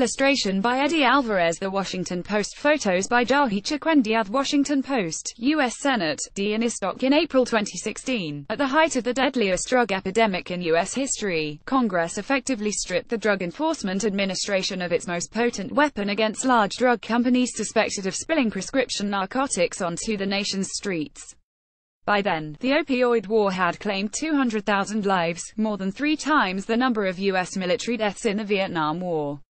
illustration by Eddie Alvarez, The Washington Post. Photos by Jahi Chiquendia. Washington Post. U.S. Senate, D. in Istock in April 2016. At the height of the deadliest drug epidemic in U.S. history, Congress effectively stripped the Drug Enforcement Administration of its most potent weapon against large drug companies suspected of spilling prescription narcotics onto the nation's streets. By then, the opioid war had claimed 200,000 lives, more than 3 times the number of U.S. military deaths in the Vietnam War.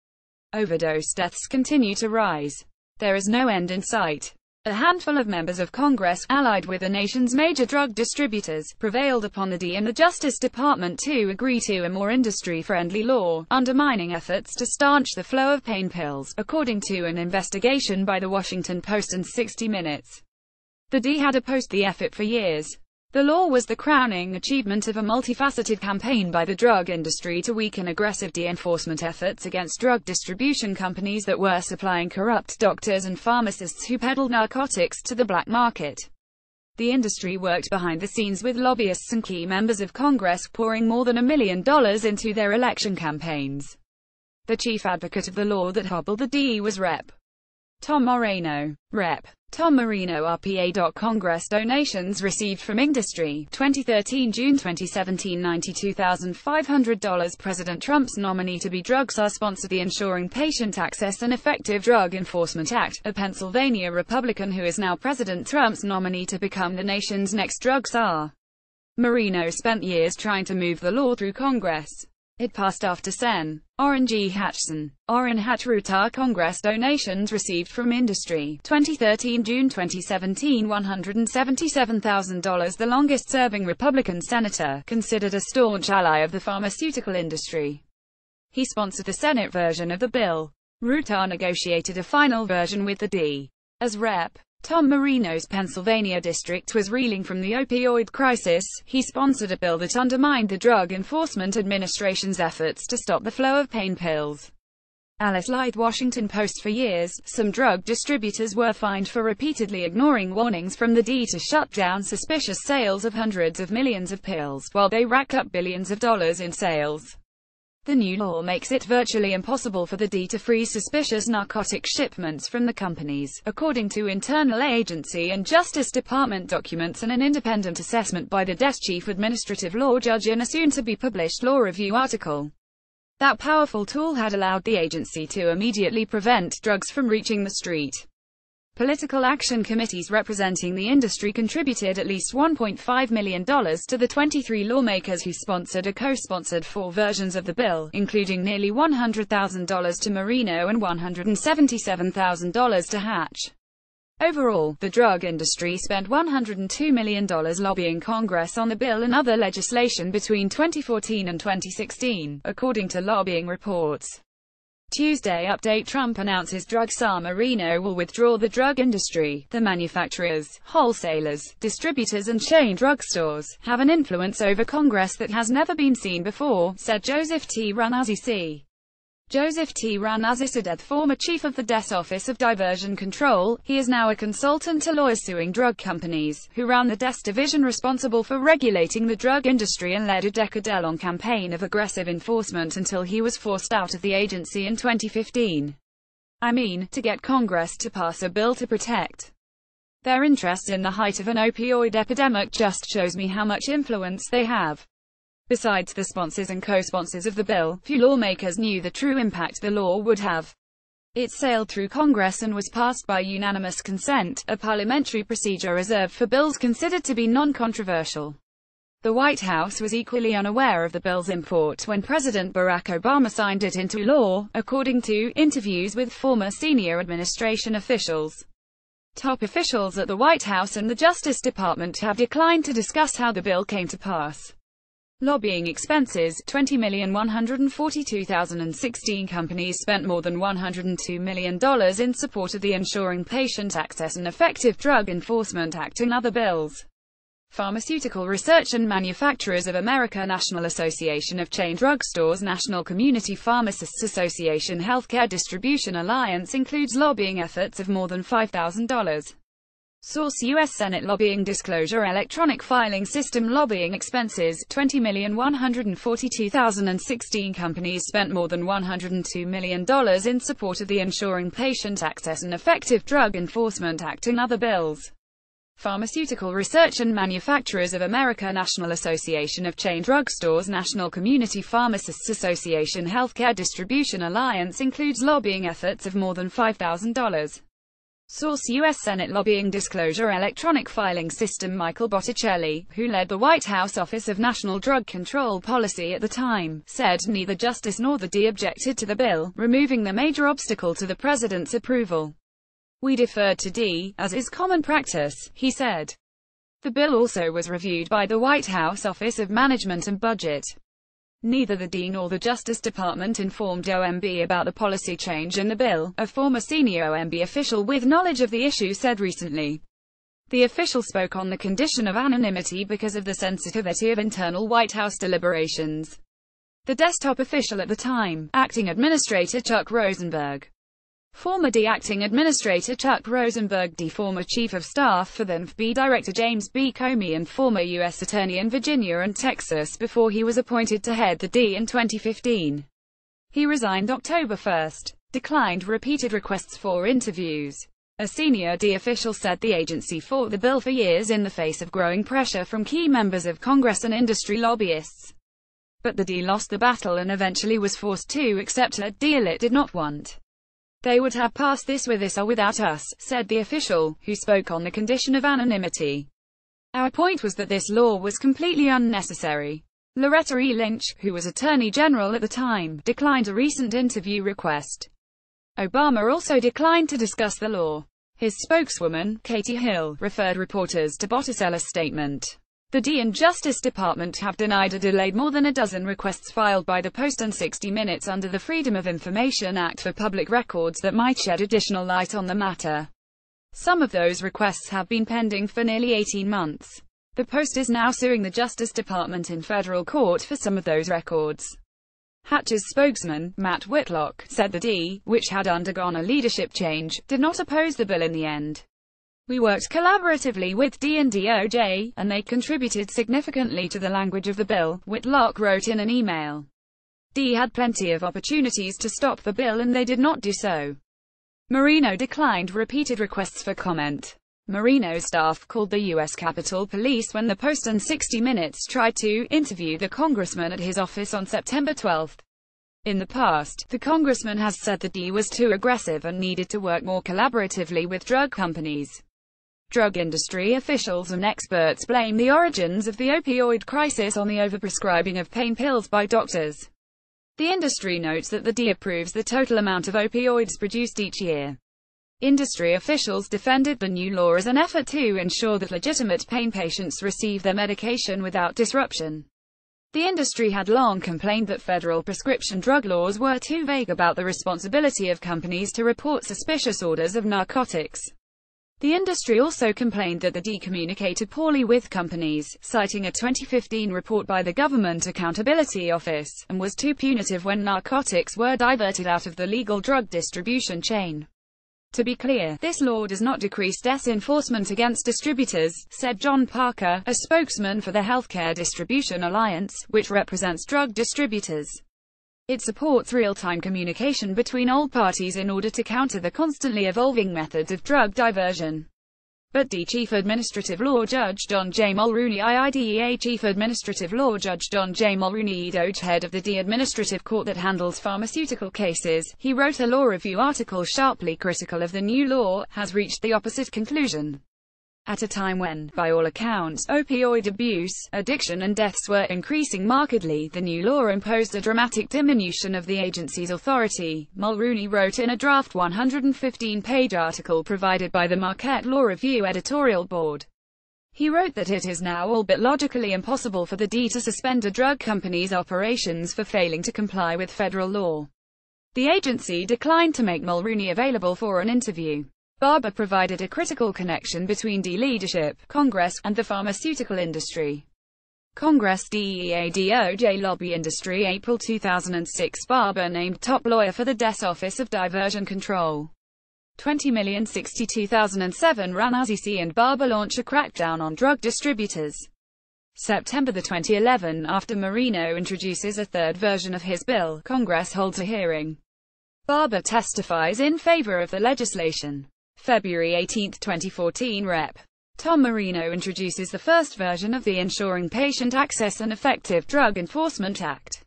Overdose deaths continue to rise. There is no end in sight. A handful of members of Congress, allied with the nation's major drug distributors, prevailed upon the D and the Justice Department to agree to a more industry-friendly law, undermining efforts to staunch the flow of pain pills, according to an investigation by The Washington Post and 60 Minutes. The D had opposed the effort for years. The law was the crowning achievement of a multifaceted campaign by the drug industry to weaken aggressive de-enforcement efforts against drug distribution companies that were supplying corrupt doctors and pharmacists who peddled narcotics to the black market. The industry worked behind the scenes with lobbyists and key members of Congress pouring more than $1 million into their election campaigns. The chief advocate of the law that hobbled the D was Rep. Tom Moreno. Rep. Tom Moreno RPA. Congress donations received from industry. 2013 June 2017 $92,500 President Trump's nominee-to-be drug czar sponsored the Ensuring Patient Access and Effective Drug Enforcement Act, a Pennsylvania Republican who is now President Trump's nominee to become the nation's next drug czar. Moreno spent years trying to move the law through Congress. It passed after Sen. Orrin G. Hatchson. Orrin Hatch. Congress donations received from industry. 2013 June 2017 $177,000 The longest-serving Republican senator, considered a staunch ally of the pharmaceutical industry. He sponsored the Senate version of the bill. Rutar negotiated a final version with the D. As Rep. Tom Moreno's Pennsylvania district was reeling from the opioid crisis, he sponsored a bill that undermined the Drug Enforcement Administration's efforts to stop the flow of pain pills. Alice Lythe. Washington Post. For years, some drug distributors were fined for repeatedly ignoring warnings from the D to shut down suspicious sales of hundreds of millions of pills, while they racked up billions of dollars in sales. The new law makes it virtually impossible for the D to freeze suspicious narcotic shipments from the companies, according to internal agency and Justice Department documents and an independent assessment by the DE's chief administrative law judge in a soon-to-be-published law review article. That powerful tool had allowed the agency to immediately prevent drugs from reaching the street. Political action committees representing the industry contributed at least $1.5 million to the 23 lawmakers who sponsored or co-sponsored 4 versions of the bill, including nearly $100,000 to Moreno and $177,000 to Hatch. Overall, the drug industry spent $102 million lobbying Congress on the bill and other legislation between 2014 and 2016, according to lobbying reports. Tuesday update. Trump announces drug czar Moreno will withdraw. The drug industry, the manufacturers, wholesalers, distributors and chain drugstores, have an influence over Congress that has never been seen before, said Joseph T. Ranazisi. Joseph T. Ranazisi, former chief of the DE's Office of Diversion Control, he is now a consultant to lawyers suing drug companies, who ran the DE's division responsible for regulating the drug industry and led a decade-long campaign of aggressive enforcement until he was forced out of the agency in 2015. I mean, to get Congress to pass a bill to protect their interest in the height of an opioid epidemic just shows me how much influence they have. Besides the sponsors and co-sponsors of the bill, few lawmakers knew the true impact the law would have. It sailed through Congress and was passed by unanimous consent, a parliamentary procedure reserved for bills considered to be non-controversial. The White House was equally unaware of the bill's import when President Barack Obama signed it into law, according to interviews with former senior administration officials. Top officials at the White House and the Justice Department have declined to discuss how the bill came to pass. Lobbying expenses. 20,142,016 companies spent more than $102 million in support of the Ensuring Patient Access and Effective Drug Enforcement Act and other bills. Pharmaceutical Research and Manufacturers of America, National Association of Chain Drugstores, National Community Pharmacists Association, Healthcare Distribution Alliance includes lobbying efforts of more than $5,000. Source: U.S. Senate Lobbying Disclosure Electronic Filing System. Lobbying expenses, $20,142,016. Companies spent more than $102 million in support of the Ensuring Patient Access and Effective Drug Enforcement Act and other bills. Pharmaceutical Research and Manufacturers of America, National Association of Chain Drugstores, National Community Pharmacists Association, Healthcare Distribution Alliance includes lobbying efforts of more than $5,000. Source: U.S. Senate Lobbying Disclosure Electronic Filing System. Michael Botticelli, who led the White House Office of National Drug Control Policy at the time, said neither Justice nor the D objected to the bill, removing the major obstacle to the president's approval. "We deferred to D, as is common practice," he said. The bill also was reviewed by the White House Office of Management and Budget. Neither the D nor the Justice Department informed OMB about the policy change in the bill, a former senior OMB official with knowledge of the issue said recently. The official spoke on the condition of anonymity because of the sensitivity of internal White House deliberations. The desktop official at the time, Acting Administrator Chuck Rosenberg. Former D Acting Administrator Chuck Rosenberg, D former Chief of Staff for then FBI Director James B. Comey, and former U.S. Attorney in Virginia and Texas before he was appointed to head the D in 2015. He resigned October 1, declined repeated requests for interviews. A senior D official said the agency fought the bill for years in the face of growing pressure from key members of Congress and industry lobbyists. But the D lost the battle and eventually was forced to accept a deal it did not want. "They would have passed this with us or without us," said the official, who spoke on the condition of anonymity. "Our point was that this law was completely unnecessary." Loretta E. Lynch, who was Attorney General at the time, declined a recent interview request. Obama also declined to discuss the law. His spokeswoman, Katie Hill, referred reporters to Botticelli's statement. The D and Justice Department have denied or delayed more than a dozen requests filed by the Post and 60 Minutes under the Freedom of Information Act for public records that might shed additional light on the matter. Some of those requests have been pending for nearly 18 months. The Post is now suing the Justice Department in federal court for some of those records. Hatch's spokesman, Matt Whitlock, said the D, which had undergone a leadership change, did not oppose the bill in the end. "We worked collaboratively with D and DOJ, and they contributed significantly to the language of the bill," Whitlock wrote in an email. D had plenty of opportunities to stop the bill and they did not do so. Marino declined repeated requests for comment. Marino's staff called the U.S. Capitol Police when the Post and 60 Minutes tried to interview the congressman at his office on September 12. In the past, the congressman has said that D was too aggressive and needed to work more collaboratively with drug companies. Drug industry officials and experts blame the origins of the opioid crisis on the overprescribing of pain pills by doctors. The industry notes that the D approves the total amount of opioids produced each year. Industry officials defended the new law as an effort to ensure that legitimate pain patients receive their medication without disruption. The industry had long complained that federal prescription drug laws were too vague about the responsibility of companies to report suspicious orders of narcotics. The industry also complained that the D communicated poorly with companies, citing a 2015 report by the Government Accountability Office, and was too punitive when narcotics were diverted out of the legal drug distribution chain. "To be clear, this law does not decrease enforcement against distributors," said John Parker, a spokesman for the Healthcare Distribution Alliance, which represents drug distributors. It supports real-time communication between all parties in order to counter the constantly evolving methods of drug diversion. But D Chief Administrative Law Judge John J. Mulrooney, IIDEA Chief Administrative Law Judge John J. Mulrooney, DOJ head of the D Administrative Court that handles pharmaceutical cases, he wrote a law review article sharply critical of the new law, has reached the opposite conclusion. At a time when, by all accounts, opioid abuse, addiction and deaths were increasing markedly, the new law imposed a dramatic diminution of the agency's authority, Mulrooney wrote in a draft 115-page article provided by the Marquette Law Review editorial board. He wrote that it is now all but logically impossible for the D to suspend a drug company's operations for failing to comply with federal law. The agency declined to make Mulrooney available for an interview. Barber provided a critical connection between D leadership, Congress, and the pharmaceutical industry. Congress DEA DOJ lobby industry. April 2006, Barber named top lawyer for the DES Office of Diversion Control. 20,060 2007 Ran Azizi and Barber launch a crackdown on drug distributors. September 2011 After Marino introduces a third version of his bill, Congress holds a hearing. Barber testifies in favor of the legislation. February 18, 2014 Rep. Tom Marino introduces the first version of the Ensuring Patient Access and Effective Drug Enforcement Act.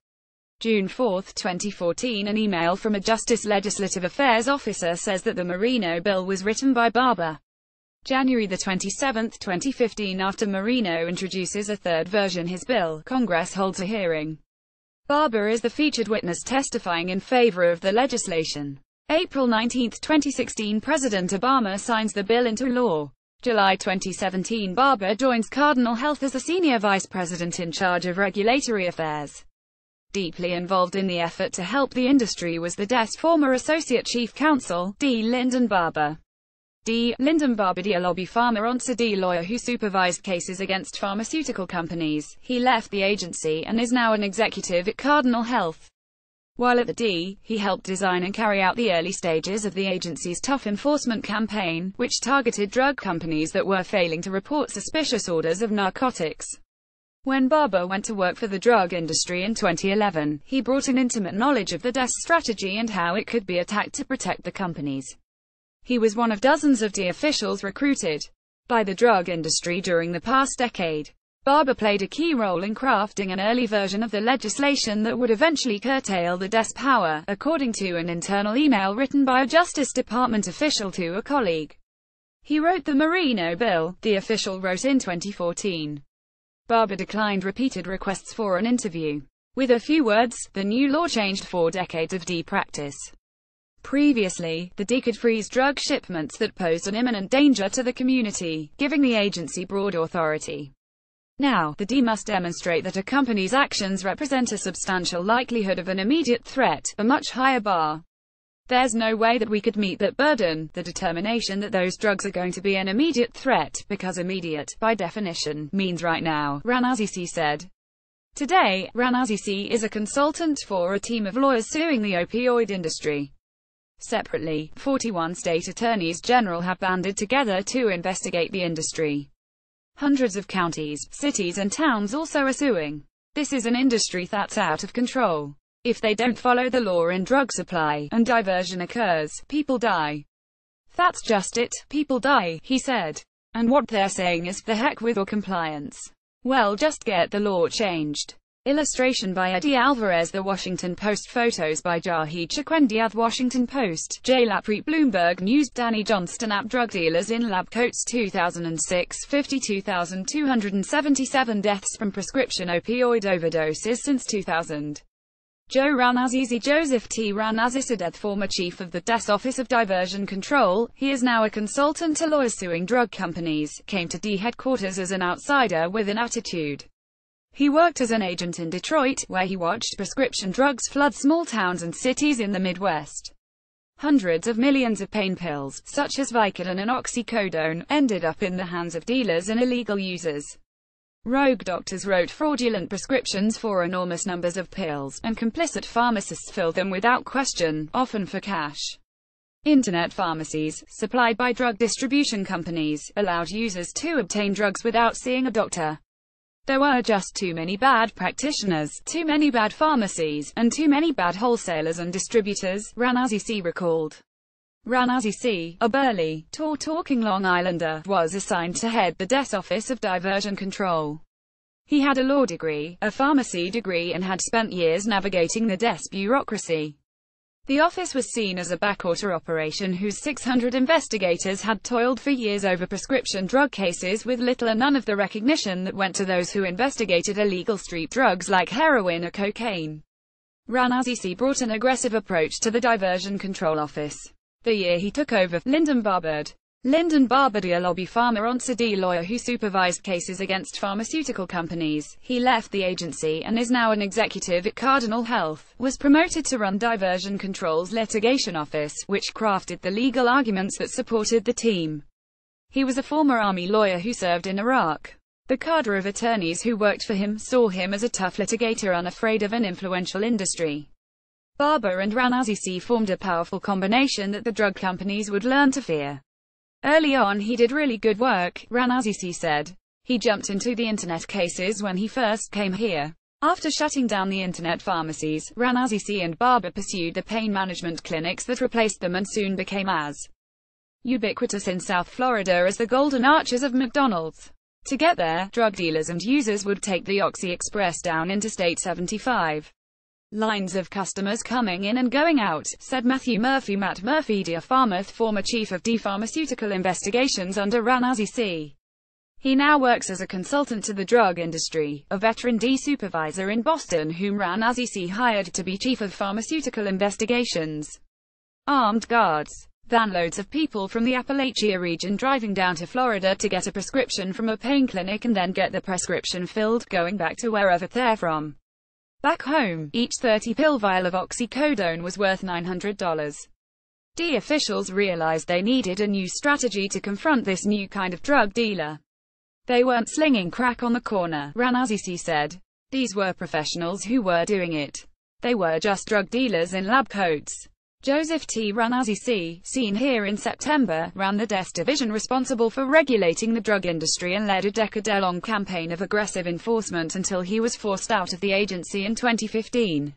June 4, 2014 An email from a Justice Legislative Affairs officer says that the Marino bill was written by Barber. January 27, 2015 After Marino introduces a third version his bill, Congress holds a hearing. Barber is the featured witness testifying in favor of the legislation. April 19, 2016 President Obama signs the bill into law. July 2017 Barber joins Cardinal Health as the senior vice president in charge of regulatory affairs. Deeply involved in the effort to help the industry was the DES former associate chief counsel, D. Lyndon Barber. D. Lyndon Barber, a lobby pharma D. lawyer who supervised cases against pharmaceutical companies. He left the agency and is now an executive at Cardinal Health. While at the D, he helped design and carry out the early stages of the agency's tough enforcement campaign, which targeted drug companies that were failing to report suspicious orders of narcotics. When Barber went to work for the drug industry in 2011, he brought an intimate knowledge of the DES strategy and how it could be attacked to protect the companies. He was one of dozens of D officials recruited by the drug industry during the past decade. Barber played a key role in crafting an early version of the legislation that would eventually curtail the DES power, according to an internal email written by a Justice Department official to a colleague. He wrote the Marino bill, the official wrote in 2014. Barber declined repeated requests for an interview. With a few words, the new law changed 4 decades of D practice. Previously, the D could freeze drug shipments that posed an imminent danger to the community, giving the agency broad authority. Now, the D must demonstrate that a company's actions represent a substantial likelihood of an immediate threat, a much higher bar. There's no way that we could meet that burden, the determination that those drugs are going to be an immediate threat, because immediate, by definition, means right now, Ran Azizi said. Today, Ran Azizi is a consultant for a team of lawyers suing the opioid industry. Separately, 41 state attorneys general have banded together to investigate the industry. Hundreds of counties, cities and towns also are suing. This is an industry that's out of control. If they don't follow the law in drug supply, and diversion occurs, people die. That's just it, people die, he said. And what they're saying is, the heck with all compliance. Well, just get the law changed. Illustration by Eddie Alvarez. The Washington Post. Photos by Jahid Chakwendiath. Washington Post. J. Lapreet. Bloomberg News. Danny Johnston. App drug dealers in lab coats. 2006. 52,277 deaths from prescription opioid overdoses since 2000. Joe Ran Azizi. Joseph T. Ran Azizi, former chief of the DES Office of Diversion Control. He is now a consultant to lawyers suing drug companies, came to D headquarters as an outsider with an attitude. He worked as an agent in Detroit, where he watched prescription drugs flood small towns and cities in the Midwest. Hundreds of millions of pain pills, such as Vicodin and oxycodone, ended up in the hands of dealers and illegal users. Rogue doctors wrote fraudulent prescriptions for enormous numbers of pills, and complicit pharmacists filled them without question, often for cash. Internet pharmacies, supplied by drug distribution companies, allowed users to obtain drugs without seeing a doctor. There were just too many bad practitioners, too many bad pharmacies, and too many bad wholesalers and distributors, Ran Azizi recalled. Ran Azizi, a burly, tall-talking Long Islander, was assigned to head the DES Office of Diversion Control. He had a law degree, a pharmacy degree and had spent years navigating the DES bureaucracy. The office was seen as a backwater operation whose 600 investigators had toiled for years over prescription drug cases with little or none of the recognition that went to those who investigated illegal street drugs like heroin or cocaine. Ran Azizi brought an aggressive approach to the Diversion Control Office. The year he took over, Lyndon Barber, a lobby pharma D lawyer who supervised cases against pharmaceutical companies, he left the agency and is now an executive at Cardinal Health, was promoted to run Diversion Control's litigation office, which crafted the legal arguments that supported the team. He was a former Army lawyer who served in Iraq. The cadre of attorneys who worked for him saw him as a tough litigator unafraid of an influential industry. Barber and Ranazzi formed a powerful combination that the drug companies would learn to fear. Early on he did really good work, Ranazzi said. He jumped into the internet cases when he first came here. After shutting down the internet pharmacies, Ranazzi and Barber pursued the pain management clinics that replaced them and soon became as ubiquitous in South Florida as the Golden Arches of McDonald's. To get there, drug dealers and users would take the Oxy Express down Interstate 75. Lines of customers coming in and going out, said Matthew Murphy. Matt Murphy, Dia Pharmath, former chief of D Pharmaceutical Investigations under Ranazzi. He now works as a consultant to the drug industry, a veteran D supervisor in Boston whom Ranazzi hired to be chief of pharmaceutical investigations. Armed guards. Vanloads of people from the Appalachia region driving down to Florida to get a prescription from a pain clinic and then get the prescription filled, going back to wherever they're from. Back home, each 30-pill vial of oxycodone was worth $900. D officials realized they needed a new strategy to confront this new kind of drug dealer. They weren't slinging crack on the corner, Ranazzi said. These were professionals who were doing it. They were just drug dealers in lab coats. Joseph T. Ranazzi, seen here in September, ran the desk division responsible for regulating the drug industry and led a decade-long campaign of aggressive enforcement until he was forced out of the agency in 2015.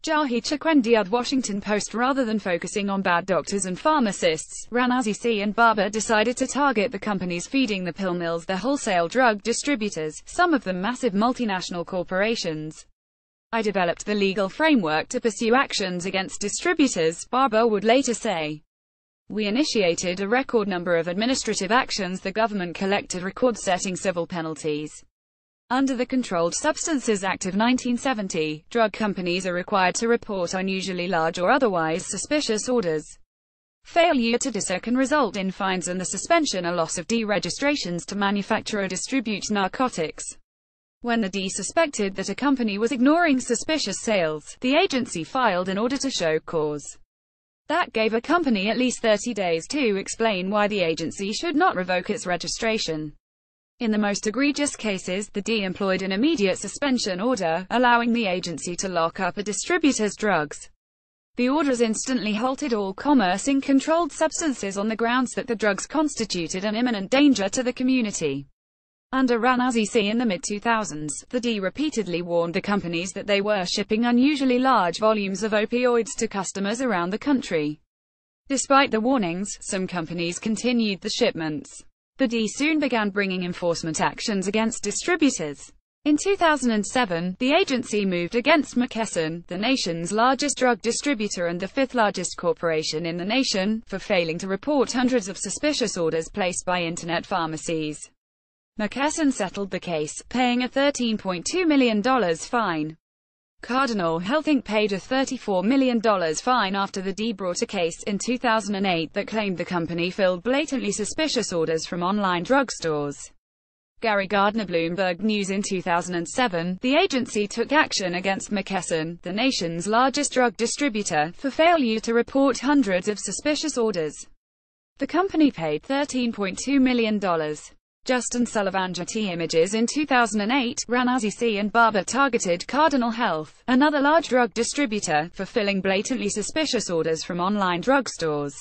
Jahi Chiquendiad, Washington Post. Rather than focusing on bad doctors and pharmacists, Ranazzi and Barber decided to target the companies feeding the pill mills, the wholesale drug distributors, some of them massive multinational corporations. I developed the legal framework to pursue actions against distributors, Barber would later say. We initiated a record number of administrative actions. The government collected record-setting civil penalties. Under the Controlled Substances Act of 1970, drug companies are required to report unusually large or otherwise suspicious orders. Failure to do so can result in fines and the suspension or loss of deregistrations to manufacture or distribute narcotics. When the D suspected that a company was ignoring suspicious sales, the agency filed an order to show cause. That gave a company at least 30 days to explain why the agency should not revoke its registration. In the most egregious cases, the D employed an immediate suspension order, allowing the agency to lock up a distributor's drugs. The orders instantly halted all commerce in controlled substances on the grounds that the drugs constituted an imminent danger to the community. Under Ranazzi in the mid-2000s, the D repeatedly warned the companies that they were shipping unusually large volumes of opioids to customers around the country. Despite the warnings, some companies continued the shipments. The D soon began bringing enforcement actions against distributors. In 2007, the agency moved against McKesson, the nation's largest drug distributor and the fifth largest corporation in the nation, for failing to report hundreds of suspicious orders placed by internet pharmacies. McKesson settled the case, paying a $13.2 million fine. Cardinal Health Inc. paid a $34 million fine after the D brought a case in 2008 that claimed the company filled blatantly suspicious orders from online drugstores. Gary Gardner, Bloomberg News. In 2007, the agency took action against McKesson, the nation's largest drug distributor, for failure to report hundreds of suspicious orders. The company paid $13.2 million. Justin Sullivan, Getty Images. In 2008, Ranazzi and Barber targeted Cardinal Health, another large drug distributor, for filling blatantly suspicious orders from online drugstores.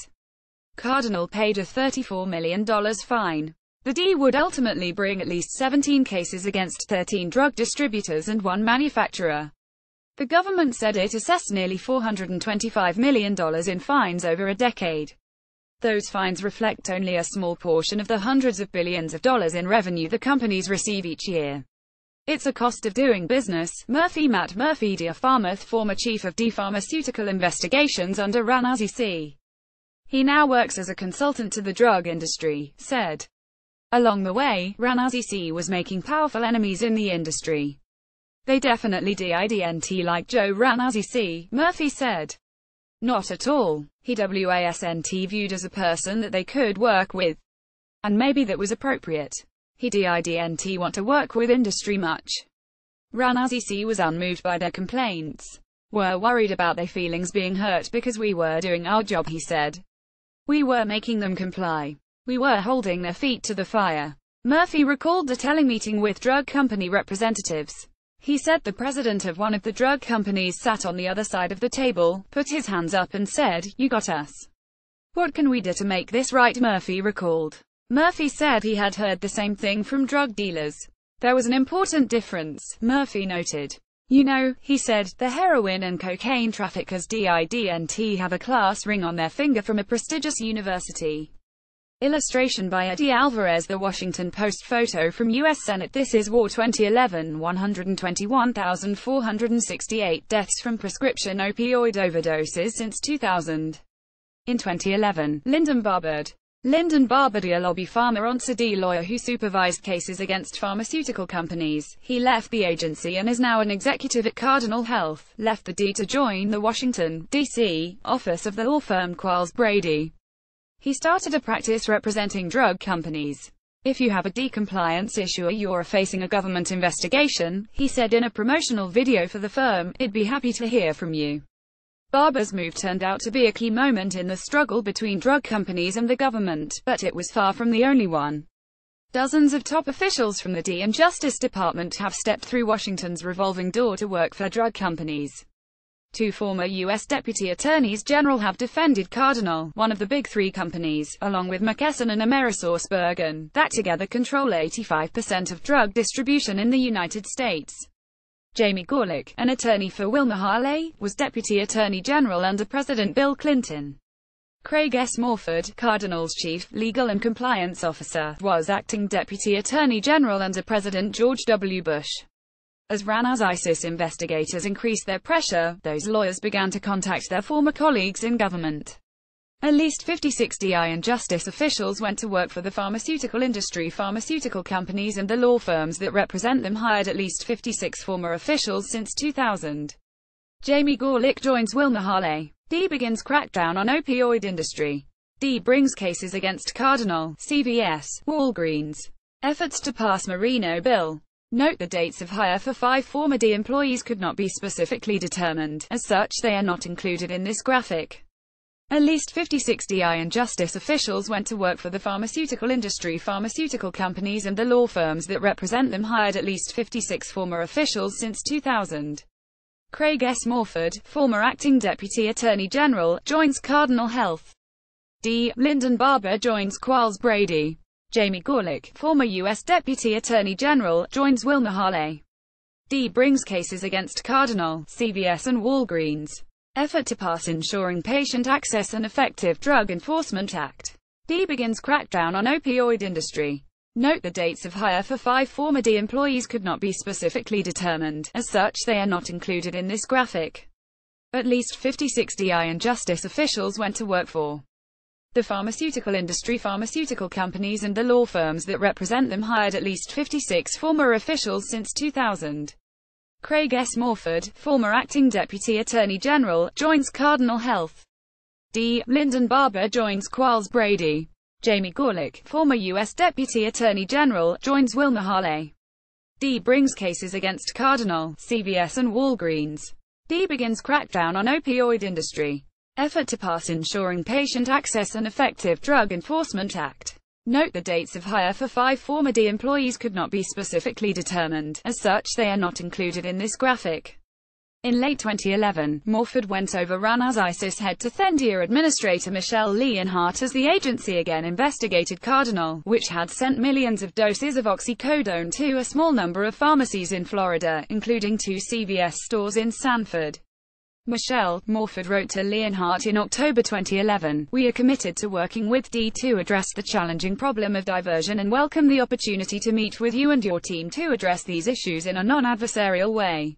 Cardinal paid a $34 million fine. The D would ultimately bring at least 17 cases against 13 drug distributors and one manufacturer. The government said it assessed nearly $425 million in fines over a decade. Those fines reflect only a small portion of the hundreds of billions of dollars in revenue the companies receive each year. It's a cost of doing business. Matt Murphy, Dia Pharmath, former chief of D Pharmaceutical Investigations under Ranazzi. He now works as a consultant to the drug industry, said. Along the way, Ranazzi was making powerful enemies in the industry. They definitely didn't like Joe Ranazzi, Murphy said. Not at all. He wasn't viewed as a person that they could work with. And maybe that was appropriate. He didn't want to work with industry much. Ranazzi was unmoved by their complaints. We're worried about their feelings being hurt because we were doing our job, he said. We were making them comply. We were holding their feet to the fire. Murphy recalled the telemeeting with drug company representatives. He said the president of one of the drug companies sat on the other side of the table, put his hands up and said, "You got us. What can we do to make this right?" Murphy recalled. Murphy said he had heard the same thing from drug dealers. There was an important difference, Murphy noted. "You know," he said, "the heroin and cocaine traffickers didn't have a class ring on their finger from a prestigious university." Illustration by Eddie Alvarez. The Washington Post photo from U.S. Senate. This is War 2011. 121,468 deaths from prescription opioid overdoses since 2000. In 2011, Lyndon Barberd, a lobby pharma lawyer who supervised cases against pharmaceutical companies. He left the agency and is now an executive at Cardinal Health, left the D to join the Washington, D.C., office of the law firm Quarles Brady. He started a practice representing drug companies. "If you have a D-compliance issue or you're facing a government investigation," he said in a promotional video for the firm, "I'd be happy to hear from you." Barberd's move turned out to be a key moment in the struggle between drug companies and the government, but it was far from the only one. Dozens of top officials from the D and Justice Department have stepped through Washington's revolving door to work for drug companies. Two former U.S. Deputy Attorneys General have defended Cardinal, one of the big three companies, along with McKesson and AmerisourceBergen, that together control 85% of drug distribution in the United States. Jamie Gorelick, an attorney for Wilmer Haley, was Deputy Attorney General under President Bill Clinton. Craig S. Morford, Cardinal's Chief Legal and Compliance Officer, was acting Deputy Attorney General under President George W. Bush. As Rana's ISIS investigators increased their pressure, those lawyers began to contact their former colleagues in government. At least 56 DI and justice officials went to work for the pharmaceutical industry. Pharmaceutical companies and the law firms that represent them hired at least 56 former officials since 2000. Jamie Gorelick joins Wilmer Haley. D begins crackdown on opioid industry. D brings cases against Cardinal, CVS, Walgreens. Efforts to pass Marino bill. Note the dates of hire for 5 former D employees could not be specifically determined. As such, they are not included in this graphic. At least 56 DI and justice officials went to work for the pharmaceutical industry. Pharmaceutical companies and the law firms that represent them hired at least 56 former officials since 2000. Craig S. Morford, former acting Deputy Attorney General, joins Cardinal Health. D. Lyndon Barber joins Quarles Brady. Jamie Gorelick, former U.S. Deputy Attorney General, joins Wilmer Haley. D brings cases against Cardinal, CVS and Walgreens. Effort to pass Ensuring Patient Access and Effective Drug Enforcement Act. D begins crackdown on opioid industry. Note the dates of hire for 5 former D employees could not be specifically determined. As such, they are not included in this graphic. At least 56 DI and justice officials went to work for the pharmaceutical industry. Pharmaceutical companies and the law firms that represent them hired at least 56 former officials since 2000. Craig S. Morford, former acting Deputy Attorney General, joins Cardinal Health. D. Lyndon Barber joins Quarles Brady. Jamie Gorelick, former U.S. Deputy Attorney General, joins Wilmer Haley. D brings cases against Cardinal, CVS and Walgreens. D begins crackdown on opioid industry. Effort to pass Ensuring Patient Access and Effective Drug Enforcement Act. Note the dates of hire for 5 former D employees could not be specifically determined. As such, they are not included in this graphic. In late 2011, Morford went over Rana's ISIS head to Thendia Administrator Michelle Leonhardt as the agency again investigated Cardinal, which had sent millions of doses of oxycodone to a small number of pharmacies in Florida, including 2 CVS stores in Sanford. Michelle, Morford wrote to Leonhardt in October 2011, "We are committed to working with D to address the challenging problem of diversion and welcome the opportunity to meet with you and your team to address these issues in a non-adversarial way."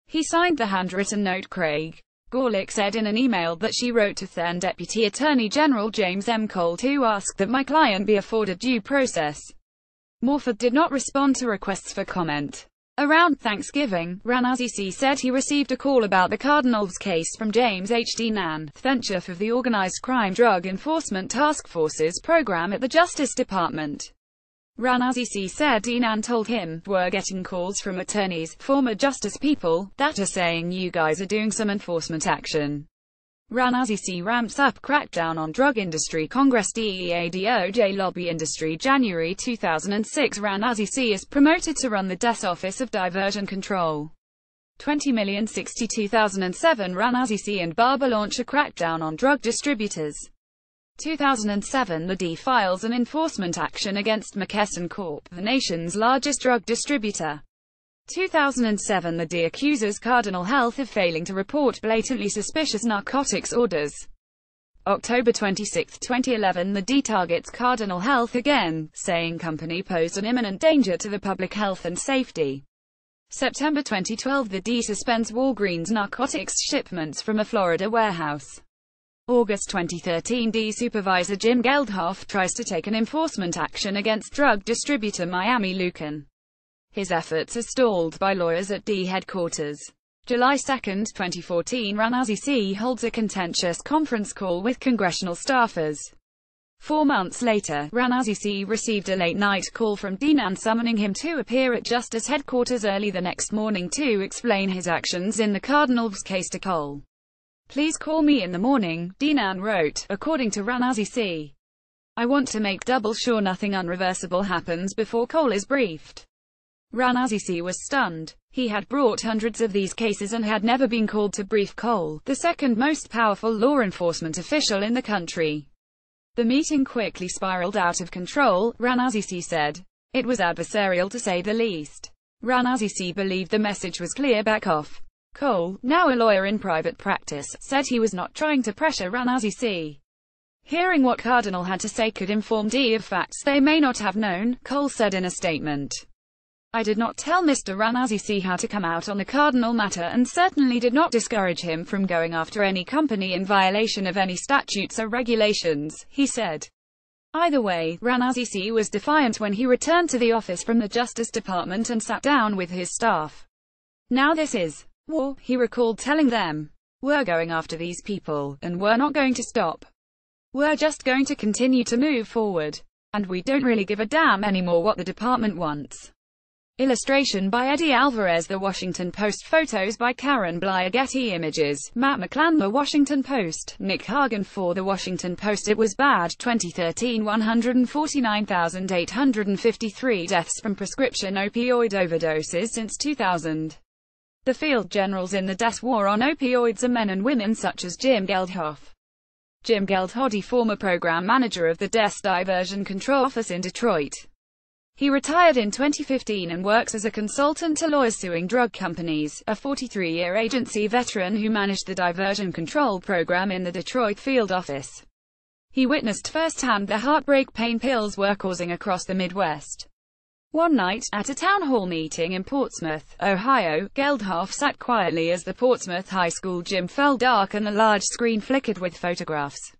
He signed the handwritten note. Craig Gorelick said in an email that she wrote to then Deputy Attorney General James M. Cole to ask that my client be afforded due process. Morford did not respond to requests for comment. Around Thanksgiving, Rana's EC said he received a call about the Cardinals case from James H. Denan, then chief of the Organized Crime Drug Enforcement Task Forces program at the Justice Department. Rana's EC said Denan told him, "We're getting calls from attorneys, former justice people, that are saying you guys are doing some enforcement action. RANASI ramps up crackdown on drug industry. Congress DEA DOJ lobby industry. January 2006 RANASI is promoted to run the DES Office of Diversion Control. 20,060 2007 RANASI and Barber launch a crackdown on drug distributors. 2007 The D files an enforcement action against McKesson Corp., the nation's largest drug distributor. 2007 The D accuses Cardinal Health of failing to report blatantly suspicious narcotics orders. October 26, 2011 The D targets Cardinal Health again, saying company posed an imminent danger to the public health and safety. September 2012 The D suspends Walgreens narcotics shipments from a Florida warehouse. August 2013 D supervisor Jim Geldof tries to take an enforcement action against drug distributor Miami Lucan. His efforts are stalled by lawyers at D headquarters. July 2, 2014 RANASI holds a contentious conference call with congressional staffers. 4 months later, RANASI received a late-night call from Dinan summoning him to appear at Justice headquarters early the next morning to explain his actions in the Cardinals case to Cole. "Please call me in the morning," Dinan wrote, according to RANASI. "I want to make double sure nothing unreversible happens before Cole is briefed." RANASI was stunned. He had brought hundreds of these cases and had never been called to brief Cole, the second most powerful law enforcement official in the country. The meeting quickly spiraled out of control, RANASI said. It was adversarial to say the least. RANASI believed the message was clear: back off. Cole, now a lawyer in private practice, said he was not trying to pressure RANASI. Hearing what Cardinal had to say could inform D of facts they may not have known, Cole said in a statement. "I did not tell Mr. RANASI how to come out on the Cardinal matter and certainly did not discourage him from going after any company in violation of any statutes or regulations," he said. Either way, RANASI was defiant when he returned to the office from the Justice Department and sat down with his staff. "Now this is war," he recalled telling them. "We're going after these people, and we're not going to stop. We're just going to continue to move forward. And we don't really give a damn anymore what the department wants." Illustration by Eddie Alvarez. The Washington Post. Photos by Karen Blyer. Getty Images. Matt McClan. The Washington Post. Nick Hagan for The Washington Post. It was bad. 2013 149,853 deaths from prescription opioid overdoses since 2000. The field generals in the death war on opioids are men and women such as Jim Geldof. Jim Geldof, former program manager of the DES Diversion Control Office in Detroit. He retired in 2015 and works as a consultant to lawyers suing drug companies, a 43-year agency veteran who managed the diversion control program in the Detroit field office. He witnessed firsthand the heartbreak pain pills were causing across the Midwest. One night, at a town hall meeting in Portsmouth, Ohio, Geldof sat quietly as the Portsmouth High School gym fell dark and the large screen flickered with photographs.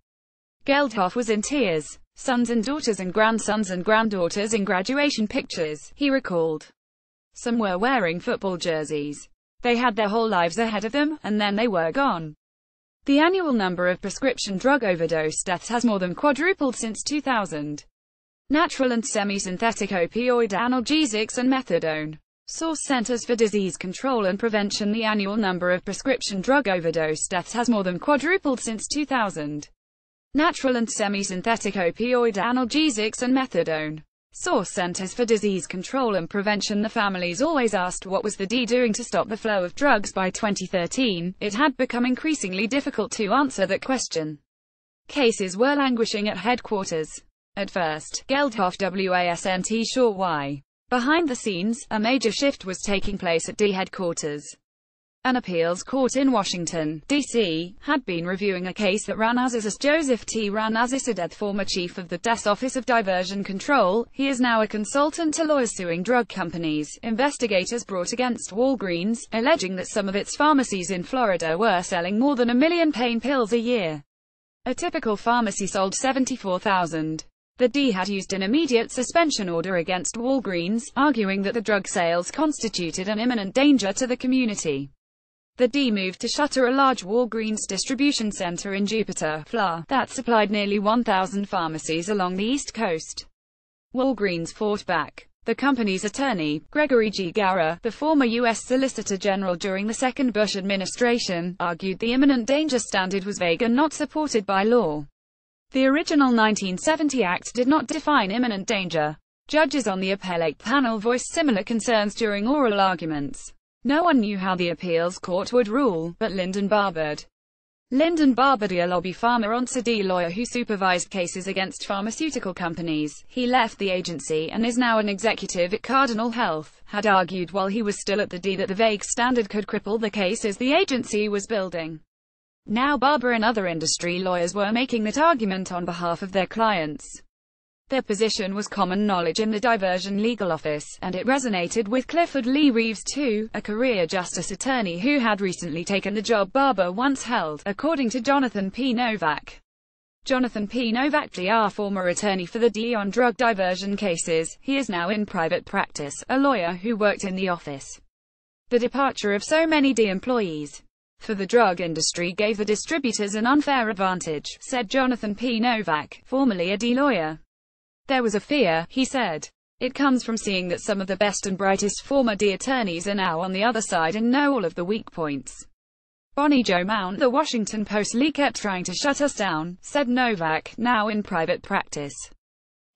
Geldof was in tears. Sons and daughters and grandsons and granddaughters in graduation pictures, he recalled. Some were wearing football jerseys. They had their whole lives ahead of them, and then they were gone. The annual number of prescription drug overdose deaths has more than quadrupled since 2000. Natural and semi-synthetic opioid analgesics and methadone. Source: Centers for Disease Control and Prevention. The annual number of prescription drug overdose deaths has more than quadrupled since 2000. Natural and semi-synthetic opioid analgesics and methadone. Source: Centers for Disease Control and Prevention. The families always asked what was the D doing to stop the flow of drugs. By 2013, it had become increasingly difficult to answer that question. Cases were languishing at headquarters. At first, Geldof wasn't sure why. Behind the scenes, a major shift was taking place at D headquarters. An appeals court in Washington, D.C., had been reviewing a case that RANASI's Joseph T. RANASI, former chief of the DES Office of Diversion Control. He is now a consultant to lawyers suing drug companies. Investigators brought against Walgreens, alleging that some of its pharmacies in Florida were selling more than 1 million pain pills a year. A typical pharmacy sold 74,000. The D had used an immediate suspension order against Walgreens, arguing that the drug sales constituted an imminent danger to the community. The D moved to shutter a large Walgreens distribution center in Jupiter, Fla, that supplied nearly 1,000 pharmacies along the East Coast. Walgreens fought back. The company's attorney, Gregory G. Gara, the former U.S. Solicitor General during the second Bush administration, argued the imminent danger standard was vague and not supported by law. The original 1970 Act did not define imminent danger. Judges on the appellate panel voiced similar concerns during oral arguments. No one knew how the appeals court would rule, but Lyndon Barberd, a lobby pharma lawyer who supervised cases against pharmaceutical companies, he left the agency and is now an executive at Cardinal Health, had argued while he was still at the D that the vague standard could cripple the cases the agency was building. Now Barber and other industry lawyers were making that argument on behalf of their clients. Their position was common knowledge in the diversion legal office, and it resonated with Clifford Lee Reeves too, a career justice attorney who had recently taken the job Barber once held, according to Jonathan P. Novak. Jonathan P. Novak, Jr., former attorney for the D on drug diversion cases, he is now in private practice, a lawyer who worked in the office. The departure of so many D employees for the drug industry gave the distributors an unfair advantage, said Jonathan P. Novak, formerly a D lawyer. There was a fear, he said. It comes from seeing that some of the best and brightest former D attorneys are now on the other side and know all of the weak points. Bonnie Jo Mount, The Washington Post. Lee kept trying to shut us down, said Novak, now in private practice.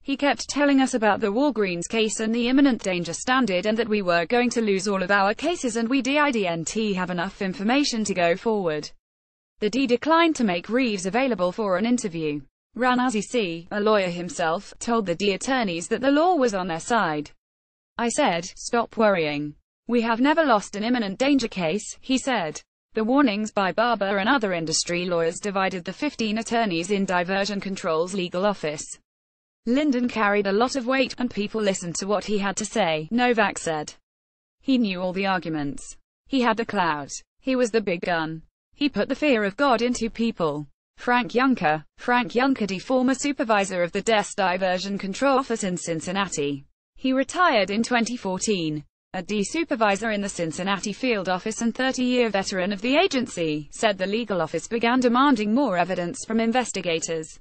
He kept telling us about the Walgreens case and the imminent danger standard and that we were going to lose all of our cases and we didn't have enough information to go forward. The D declined to make Reeves available for an interview. Ranazi C., a lawyer himself, told the D attorneys that the law was on their side. I said, stop worrying. We have never lost an imminent danger case, he said. The warnings by Barber and other industry lawyers divided the 15 attorneys in Diversion Control's legal office. Lyndon carried a lot of weight, and people listened to what he had to say, Novak said. He knew all the arguments. He had the clout. He was the big gun. He put the fear of God into people. Frank Yunker, D. former supervisor of the DES Diversion Control Office in Cincinnati. He retired in 2014. A D supervisor in the Cincinnati field office and 30-year veteran of the agency, said the legal office began demanding more evidence from investigators.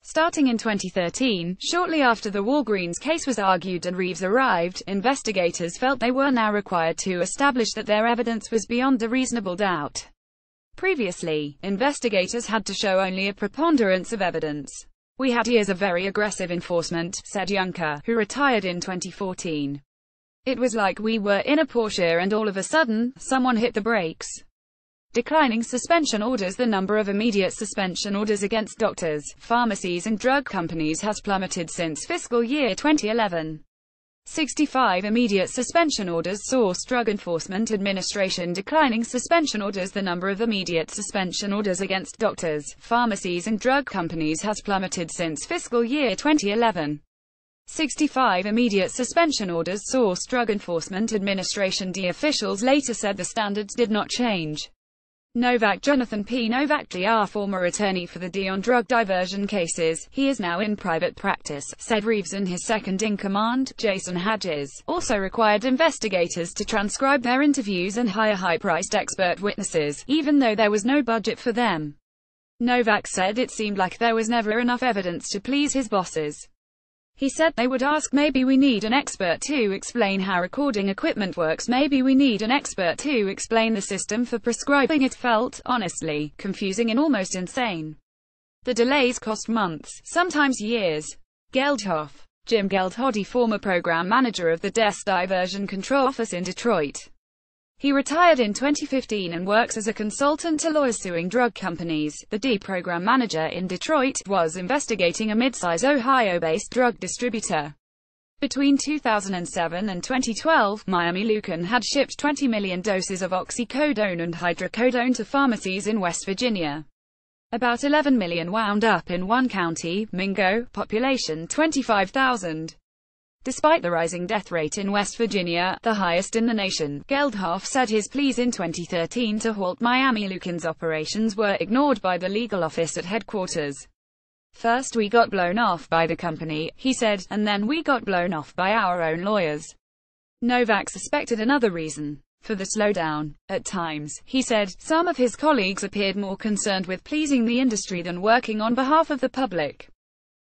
Starting in 2013, shortly after the Walgreens case was argued and Reeves arrived, investigators felt they were now required to establish that their evidence was beyond a reasonable doubt. Previously, investigators had to show only a preponderance of evidence. We had years of very aggressive enforcement, said Yunker, who retired in 2014. It was like we were in a Porsche and all of a sudden, someone hit the brakes. Declining suspension orders. The number of immediate suspension orders against doctors, pharmacies and drug companies has plummeted since fiscal year 2011. 65 immediate suspension orders. Source: Drug Enforcement Administration. Declining suspension orders. The number of immediate suspension orders against doctors, pharmacies and drug companies has plummeted since fiscal year 2011. 65 immediate suspension orders. Source: Drug Enforcement Administration. D officials later said the standards did not change. Novak, Jonathan P. Novak, Jr., former attorney for the D on drug diversion cases, he is now in private practice, said Reeves, and his second-in-command, Jason Hadges, also required investigators to transcribe their interviews and hire high-priced expert witnesses, even though there was no budget for them. Novak said it seemed like there was never enough evidence to please his bosses. He said they would ask, maybe we need an expert to explain how recording equipment works, maybe we need an expert to explain the system for prescribing. It felt, honestly, confusing and almost insane. The delays cost months, sometimes years. Geldhoff. Jim Geldhody, former program manager of the DES Diversion Control Office in Detroit. He retired in 2015 and works as a consultant to lawyers suing drug companies. The D program manager in Detroit was investigating a mid-size Ohio-based drug distributor. Between 2007 and 2012, Miami-Lucan had shipped 20 million doses of oxycodone and hydrocodone to pharmacies in West Virginia. About 11 million wound up in one county, Mingo, population 25,000. Despite the rising death rate in West Virginia, the highest in the nation, Geldhoff said his pleas in 2013 to halt Miami-Lucan's operations were ignored by the legal office at headquarters. First we got blown off by the company, he said, and then we got blown off by our own lawyers. Novak suspected another reason for the slowdown. At times, he said, some of his colleagues appeared more concerned with pleasing the industry than working on behalf of the public.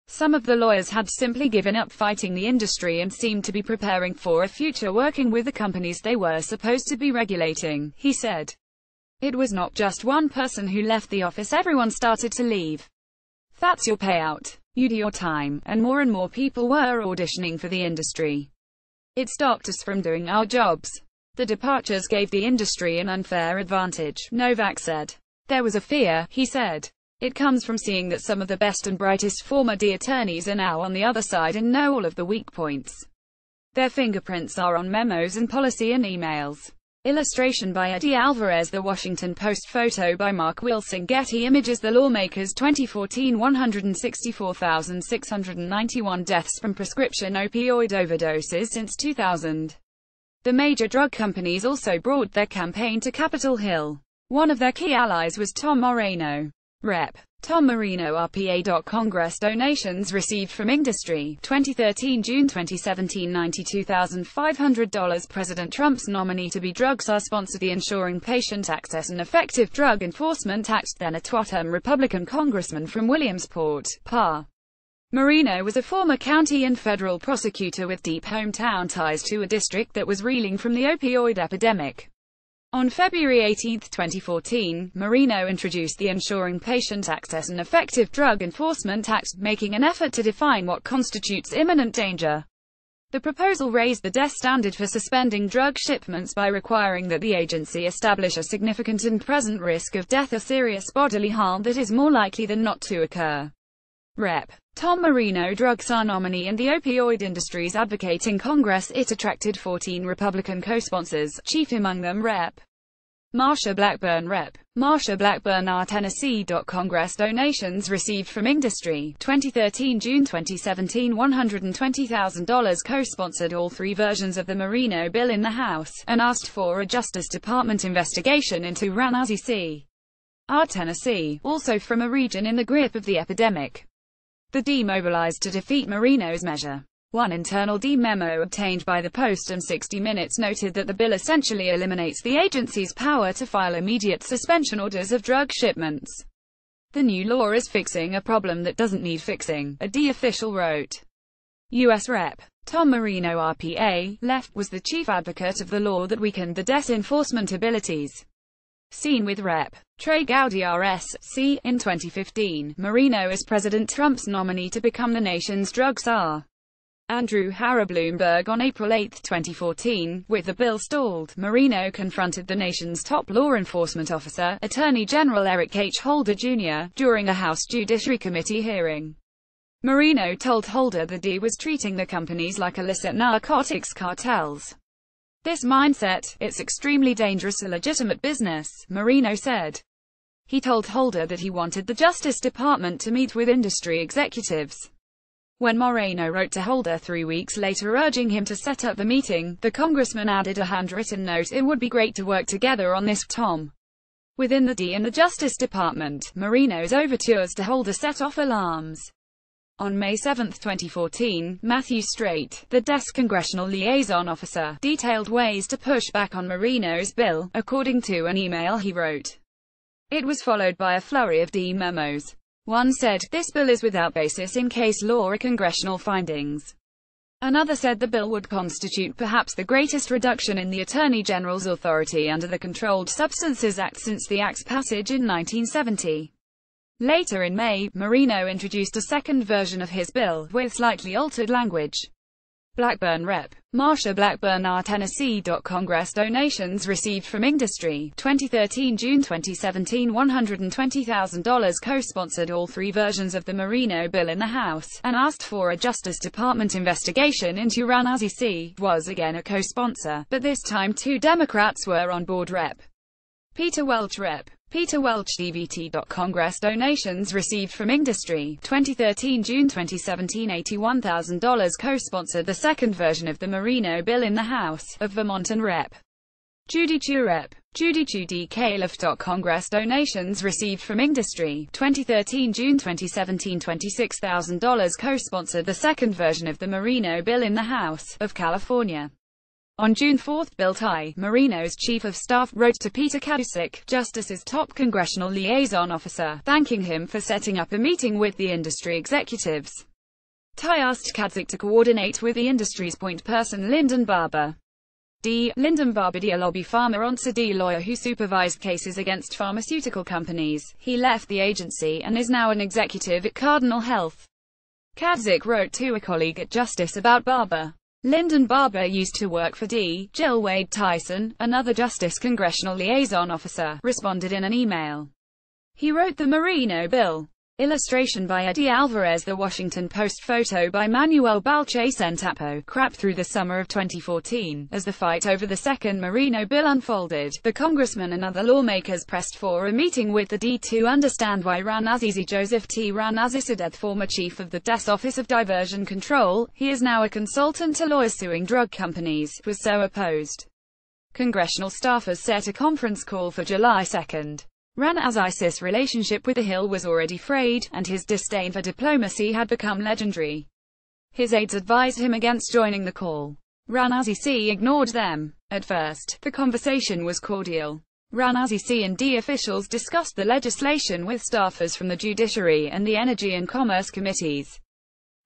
Some of the lawyers had simply given up fighting the industry and seemed to be preparing for a future working with the companies they were supposed to be regulating, he said. It was not just one person who left the office, everyone started to leave. That's your payout. You do your time, and more people were auditioning for the industry. It stopped us from doing our jobs. The departures gave the industry an unfair advantage, Novak said. There was a fear, he said. It comes from seeing that some of the best and brightest former D attorneys are now on the other side and know all of the weak points. Their fingerprints are on memos and policy and emails. Illustration by Eddie Alvarez. The Washington Post. Photo by Mark Wilson. Getty Images. The lawmakers 2014 164,691 deaths from prescription opioid overdoses since 2000. The major drug companies also brought their campaign to Capitol Hill. One of their key allies was Tom Moreno. Rep. Tom Marino. RPA. Congress donations received from industry. 2013 June 2017 $92,500. President Trump's nominee to be drug czar sponsored the Ensuring Patient Access and Effective Drug Enforcement Act. Then a twat-term Republican congressman from Williamsport, PA. Marino was a former county and federal prosecutor with deep hometown ties to a district that was reeling from the opioid epidemic. On February 18, 2014, Marino introduced the Ensuring Patient Access and Effective Drug Enforcement Act, making an effort to define what constitutes imminent danger. The proposal raised the death standard for suspending drug shipments by requiring that the agency establish a significant and present risk of death or serious bodily harm that is more likely than not to occur. Rep. Tom Marino, drug czar nominee and the opioid industry's advocate in Congress. It attracted 14 Republican co-sponsors, chief among them Rep. Marsha Blackburn. Rep. Marsha Blackburn. Tennessee. Congress donations received from industry. 2013 June 2017 $120,000. Co-sponsored all three versions of the Marino bill in the House, and asked for a Justice Department investigation into Tennessee C. Tennessee, also from a region in the grip of the epidemic. The D mobilized to defeat Marino's measure. One internal D memo obtained by the Post and 60 Minutes noted that the bill essentially eliminates the agency's power to file immediate suspension orders of drug shipments. The new law is fixing a problem that doesn't need fixing, a D official wrote. U.S. Rep. Tom Marino RPA, left, was the chief advocate of the law that weakened the death enforcement abilities. Seen with Rep. Trey Gowdy RSC. In 2015, Marino is President Trump's nominee to become the nation's drug czar. Andrew Harrer. Bloomberg. On April 8, 2014, with the bill stalled, Marino confronted the nation's top law enforcement officer, Attorney General Eric H. Holder Jr., during a House Judiciary Committee hearing. Marino told Holder the D was treating the companies like illicit narcotics cartels. This mindset, it's extremely dangerous to legitimate business, Marino said. He told Holder that he wanted the Justice Department to meet with industry executives. When Moreno wrote to Holder 3 weeks later urging him to set up the meeting, the congressman added a handwritten note: "It would be great to work together on this, Tom." Within the D and the Justice Department, Marino's overtures to Holder set off alarms. On May 7, 2014, Matthew Straight, the desk congressional liaison officer, detailed ways to push back on Marino's bill, according to an email he wrote. It was followed by a flurry of D memos. One said, "This bill is without basis in case law or congressional findings." Another said the bill would constitute perhaps the greatest reduction in the Attorney General's authority under the Controlled Substances Act since the Act's passage in 1970. Later in May, Marino introduced a second version of his bill, with slightly altered language. Blackburn. Rep. Marsha Blackburn. Tennessee. Congress donations received from industry. 2013 June 2017 $120,000. Co-sponsored all three versions of the Marino bill in the House, and asked for a Justice Department investigation into Tennessee. Was again a co-sponsor, but this time 2 Democrats were on board. Rep. Peter Welch. Rep. Peter Welch. DVT. Congress donations received from industry. 2013 June 2017 $81,000. Co-sponsored the second version of the Marino bill in the House of Vermont, and Rep. Judy Chu. Rep. Judy Chu. D. Califf. Congress donations received from industry. 2013 June 2017 $26,000. Co-sponsored the second version of the Marino bill in the House of California. On June 4, Bill Tai, Marino's chief of staff, wrote to Peter Kadusik, Justice's top congressional liaison officer, thanking him for setting up a meeting with the industry executives. Tai asked Kadzyk to coordinate with the industry's point person Lyndon Barber. Lyndon Barber, a lobby pharma lawyer who supervised cases against pharmaceutical companies. He left the agency and is now an executive at Cardinal Health. Kadzyk wrote to a colleague at Justice about Barber. Lyndon Barber used to work for D. Jill Wade Tyson, another Justice Congressional Liaison Officer, responded in an email. He wrote the Marino bill. Illustration by Eddie Alvarez. The Washington Post photo by Manuel Balche Crap. Through the summer of 2014, as the fight over the second Marino bill unfolded, the congressman and other lawmakers pressed for a meeting with the D to understand why Ran Azizi. Joseph T. Ran Azizadeh, former chief of the DES Office of Diversion Control, he is now a consultant to lawyers suing drug companies, was so opposed. Congressional staffers set a conference call for July 2. Ran Aziz's relationship with the Hill was already frayed, and his disdain for diplomacy had become legendary. His aides advised him against joining the call. Ran Azizi ignored them. At first, the conversation was cordial. Ran Azizi and D officials discussed the legislation with staffers from the Judiciary and the Energy and Commerce committees.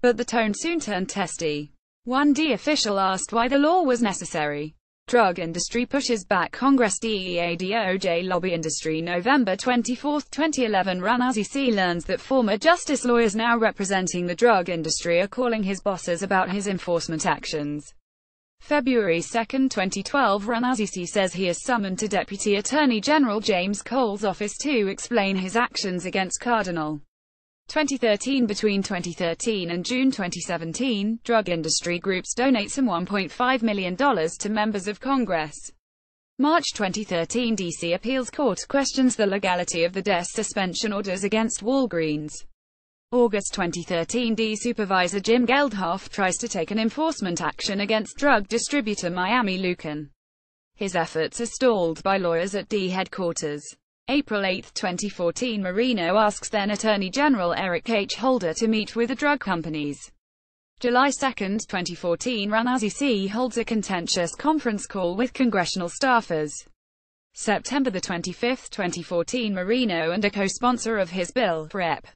But the tone soon turned testy. One D official asked why the law was necessary. Drug industry pushes back Congress. DEA DOJ lobby industry. November 24, 2011. Ran Azizi learns that former justice lawyers now representing the drug industry are calling his bosses about his enforcement actions. February 2, 2012. Ran Azizi says he is summoned to Deputy Attorney General James Cole's office to explain his actions against Cardinal. 2013. Between 2013 and June 2017, drug industry groups donate some $1.5 million to members of Congress. March 2013. D.C. Appeals Court questions the legality of the DES suspension orders against Walgreens. August 2013. D. Supervisor Jim Geldof tries to take an enforcement action against drug distributor Miami Lucan. His efforts are stalled by lawyers at D headquarters. April 8, 2014. Marino asks then Attorney General Eric H. Holder to meet with the drug companies. July 2, 2014. Ran Azizi holds a contentious conference call with congressional staffers. September 25, 2014. Marino and a co-sponsor of his bill, Rep.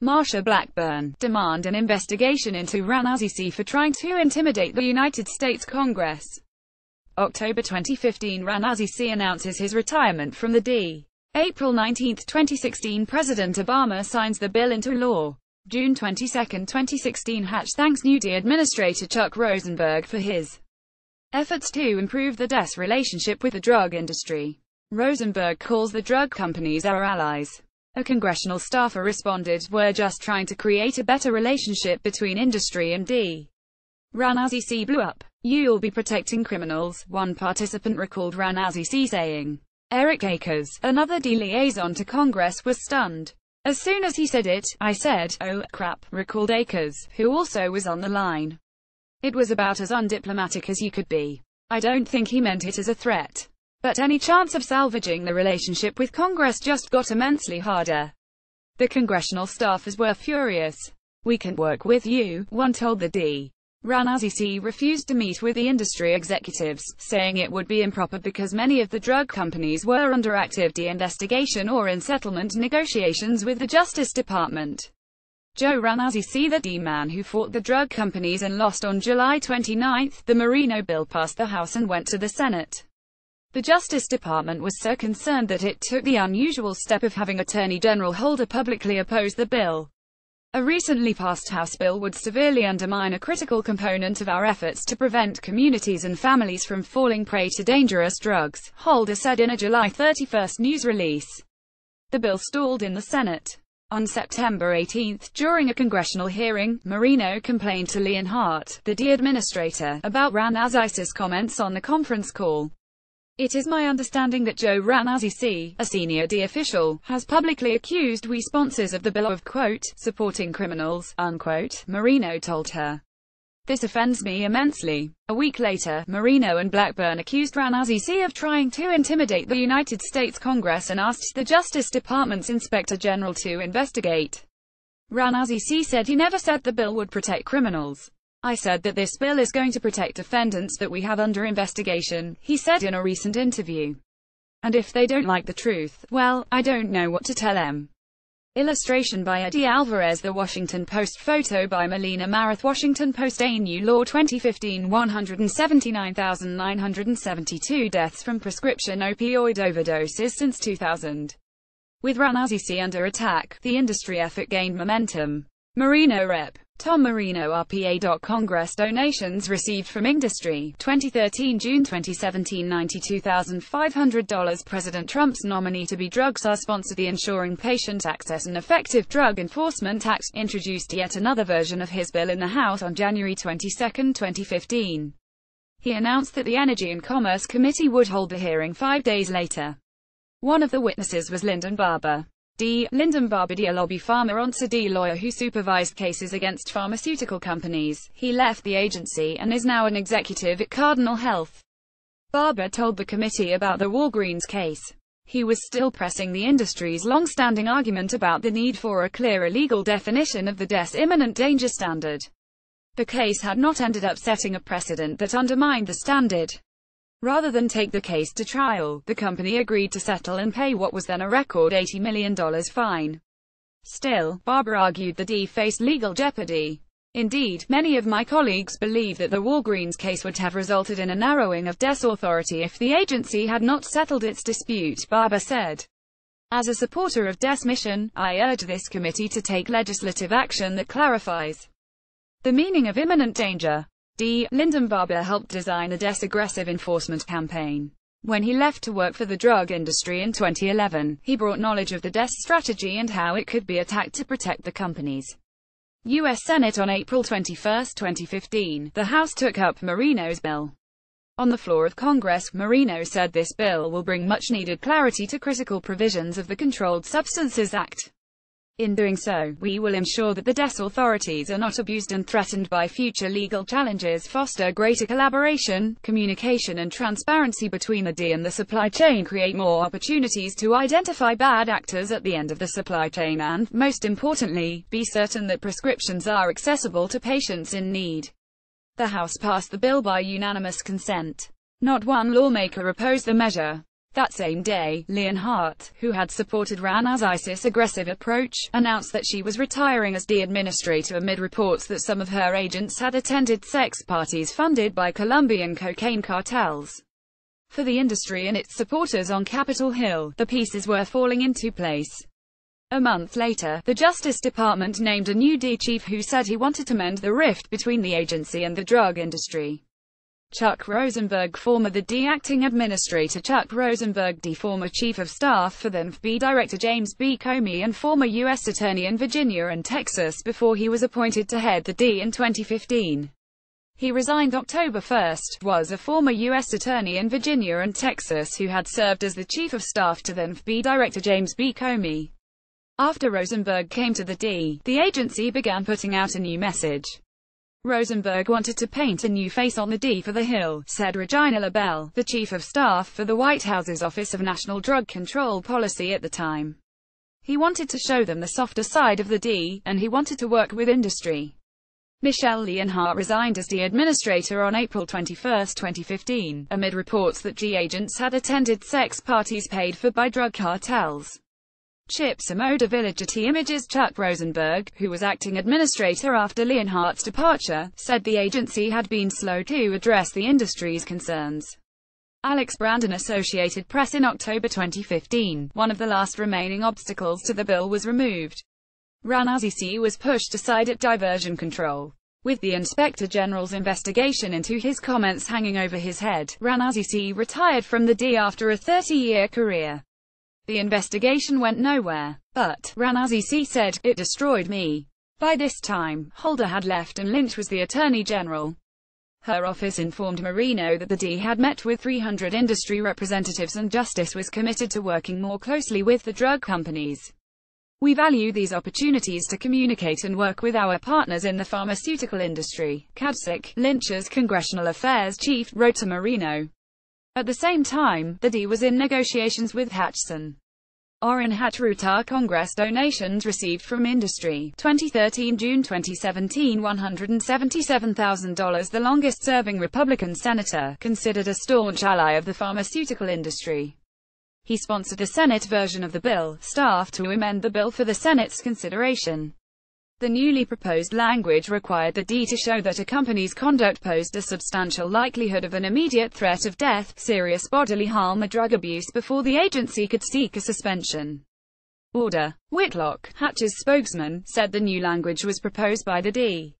Marsha Blackburn, demand an investigation into Ran Azizi for trying to intimidate the United States Congress. October 2015. Ran Azizi announces his retirement from the D. April 19, 2016. President Obama signs the bill into law. June 22, 2016. Hatch thanks new D Administrator Chuck Rosenberg for his efforts to improve the DES relationship with the drug industry. Rosenberg calls the drug companies our allies. A congressional staffer responded, "We're just trying to create a better relationship between industry and D." Ran Azizi blew up. "You'll be protecting criminals," one participant recalled Ran Azizi saying. Eric Akers, another D liaison to Congress, was stunned. "As soon as he said it, I said, oh, crap," recalled Akers, who also was on the line. "It was about as undiplomatic as you could be. I don't think he meant it as a threat. But any chance of salvaging the relationship with Congress just got immensely harder." The congressional staffers were furious. "We can work with you," one told the D. Ran Azizi refused to meet with the industry executives, saying it would be improper because many of the drug companies were under active de-investigation or in settlement negotiations with the Justice Department. Joe Ran Azizi, the D-man who fought the drug companies and lost on July 29, the Marino bill passed the House and went to the Senate. The Justice Department was so concerned that it took the unusual step of having Attorney General Holder publicly oppose the bill. "A recently passed House bill would severely undermine a critical component of our efforts to prevent communities and families from falling prey to dangerous drugs," Holder said in a July 31 news release. The bill stalled in the Senate. On September 18, during a congressional hearing, Marino complained to Leon Hart, the D administrator, about Ran Azizi's comments on the conference call. "It is my understanding that Joe Ran Azizi, a senior D official, has publicly accused we sponsors of the bill of, quote, supporting criminals, unquote," Marino told her. "This offends me immensely." A week later, Marino and Blackburn accused Ran Azizi of trying to intimidate the United States Congress and asked the Justice Department's Inspector General to investigate. Ran Azizi said he never said the bill would protect criminals. "I said that this bill is going to protect defendants that we have under investigation," he said in a recent interview. "And if they don't like the truth, well, I don't know what to tell them." Illustration by Eddie Alvarez. The Washington Post. Photo by Melina Marath. Washington Post. A new law 2015. 179,972 deaths from prescription opioid overdoses since 2000. With Ranazisi under attack, the industry effort gained momentum. Marino Rep. Tom Marino. RPA. Congress. Donations received from industry. 2013 June 2017 $92,500. President Trump's nominee to be drug czar sponsored the Ensuring Patient Access and Effective Drug Enforcement Act, introduced yet another version of his bill in the House on January 22, 2015. He announced that the Energy and Commerce Committee would hold the hearing 5 days later. One of the witnesses was Lyndon Barber. Lyndon Barber, a lobby pharma lawyer who supervised cases against pharmaceutical companies. He left the agency and is now an executive at Cardinal Health. Barber told the committee about the Walgreens case. He was still pressing the industry's long-standing argument about the need for a clearer legal definition of the DES imminent danger standard. The case had not ended up setting a precedent that undermined the standard. Rather than take the case to trial, the company agreed to settle and pay what was then a record $80 million fine. Still, Barber argued the D faced legal jeopardy. Indeed, many of my colleagues believe that the Walgreens case would have resulted in a narrowing of DES authority if the agency had not settled its dispute, Barber said. As a supporter of DES mission, I urge this committee to take legislative action that clarifies the meaning of imminent danger. Lyndon Barber helped design the DES aggressive enforcement campaign. When he left to work for the drug industry in 2011, he brought knowledge of the DES strategy and how it could be attacked to protect the companies. U.S. Senate on April 21, 2015, the House took up Marino's bill. On the floor of Congress, Marino said this bill will bring much-needed clarity to critical provisions of the Controlled Substances Act. In doing so, we will ensure that the DES authorities are not abused and threatened by future legal challenges, foster greater collaboration, communication and transparency between the D and the supply chain, create more opportunities to identify bad actors at the end of the supply chain and, most importantly, be certain that prescriptions are accessible to patients in need. The House passed the bill by unanimous consent. Not one lawmaker opposed the measure. That same day, Leon Hart, who had supported Ranazisi's aggressive approach, announced that she was retiring as D administrator amid reports that some of her agents had attended sex parties funded by Colombian cocaine cartels. For the industry and its supporters on Capitol Hill, the pieces were falling into place. A month later, the Justice Department named a new D chief who said he wanted to mend the rift between the agency and the drug industry. Chuck Rosenberg, former the D acting administrator Chuck Rosenberg, D former chief of staff for then FBI Director James B. Comey and former U.S. Attorney in Virginia and Texas before he was appointed to head the D in 2015. He resigned October 1, was a former U.S. Attorney in Virginia and Texas who had served as the chief of staff to then FBI Director James B. Comey. After Rosenberg came to the D, the agency began putting out a new message. Rosenberg wanted to paint a new face on the D for the Hill, said Regina LaBelle, the chief of staff for the White House's Office of National Drug Control Policy at the time. He wanted to show them the softer side of the D, and he wanted to work with industry. Michelle Leonhardt resigned as D administrator on April 21, 2015, amid reports that D agents had attended sex parties paid for by drug cartels. Chip Samoda Villager T Images. Chuck Rosenberg, who was acting administrator after Leonhardt's departure, said the agency had been slow to address the industry's concerns. Alex Brandon, Associated Press. In October 2015, one of the last remaining obstacles to the bill was removed. Ranazisi was pushed aside at diversion control. With the Inspector General's investigation into his comments hanging over his head, Ranazisi retired from the D after a 30-year career. The investigation went nowhere. But, Ranazisi said, it destroyed me. By this time, Holder had left and Lynch was the Attorney General. Her office informed Marino that the D had met with 300 industry representatives and Justice was committed to working more closely with the drug companies. We value these opportunities to communicate and work with our partners in the pharmaceutical industry, Kadsic, Lynch's Congressional Affairs Chief, wrote to Marino. At the same time, the D was in negotiations with Hatchson. Orrin Hatch. Utah Congress. Donations received from industry. 2013 June 2017 $177,000. The longest-serving Republican senator, considered a staunch ally of the pharmaceutical industry. He sponsored the Senate version of the bill, staffed to amend the bill for the Senate's consideration. The newly proposed language required the D to show that a company's conduct posed a substantial likelihood of an immediate threat of death, serious bodily harm or drug abuse before the agency could seek a suspension order. Whitlock, Hatch's spokesman, said the new language was proposed by the D.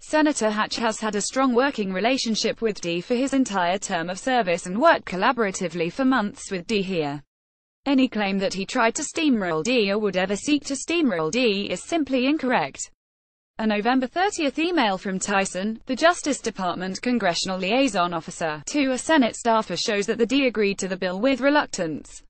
Senator Hatch has had a strong working relationship with D for his entire term of service and worked collaboratively for months with D here. Any claim that he tried to steamroll D or would ever seek to steamroll D is simply incorrect. A November 30 email from Tyson, the Justice Department Congressional Liaison Officer, to a Senate staffer shows that the D agreed to the bill with reluctance.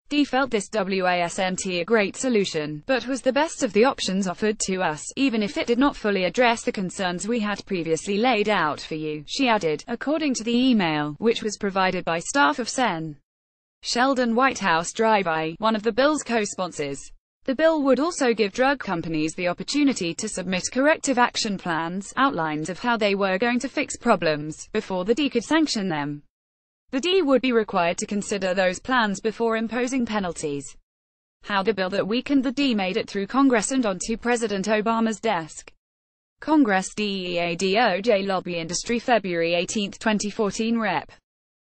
D felt this wasn't a great solution, but was the best of the options offered to us, even if it did not fully address the concerns we had previously laid out for you, she added, according to the email, which was provided by staff of Sen. Sheldon Whitehouse Drive-by, one of the bill's co-sponsors. The bill would also give drug companies the opportunity to submit corrective action plans, outlines of how they were going to fix problems, before the D could sanction them. The D would be required to consider those plans before imposing penalties. How the bill that weakened the D made it through Congress and onto President Obama's desk. Congress DEA DOJ Lobby Industry February 18, 2014 Rep.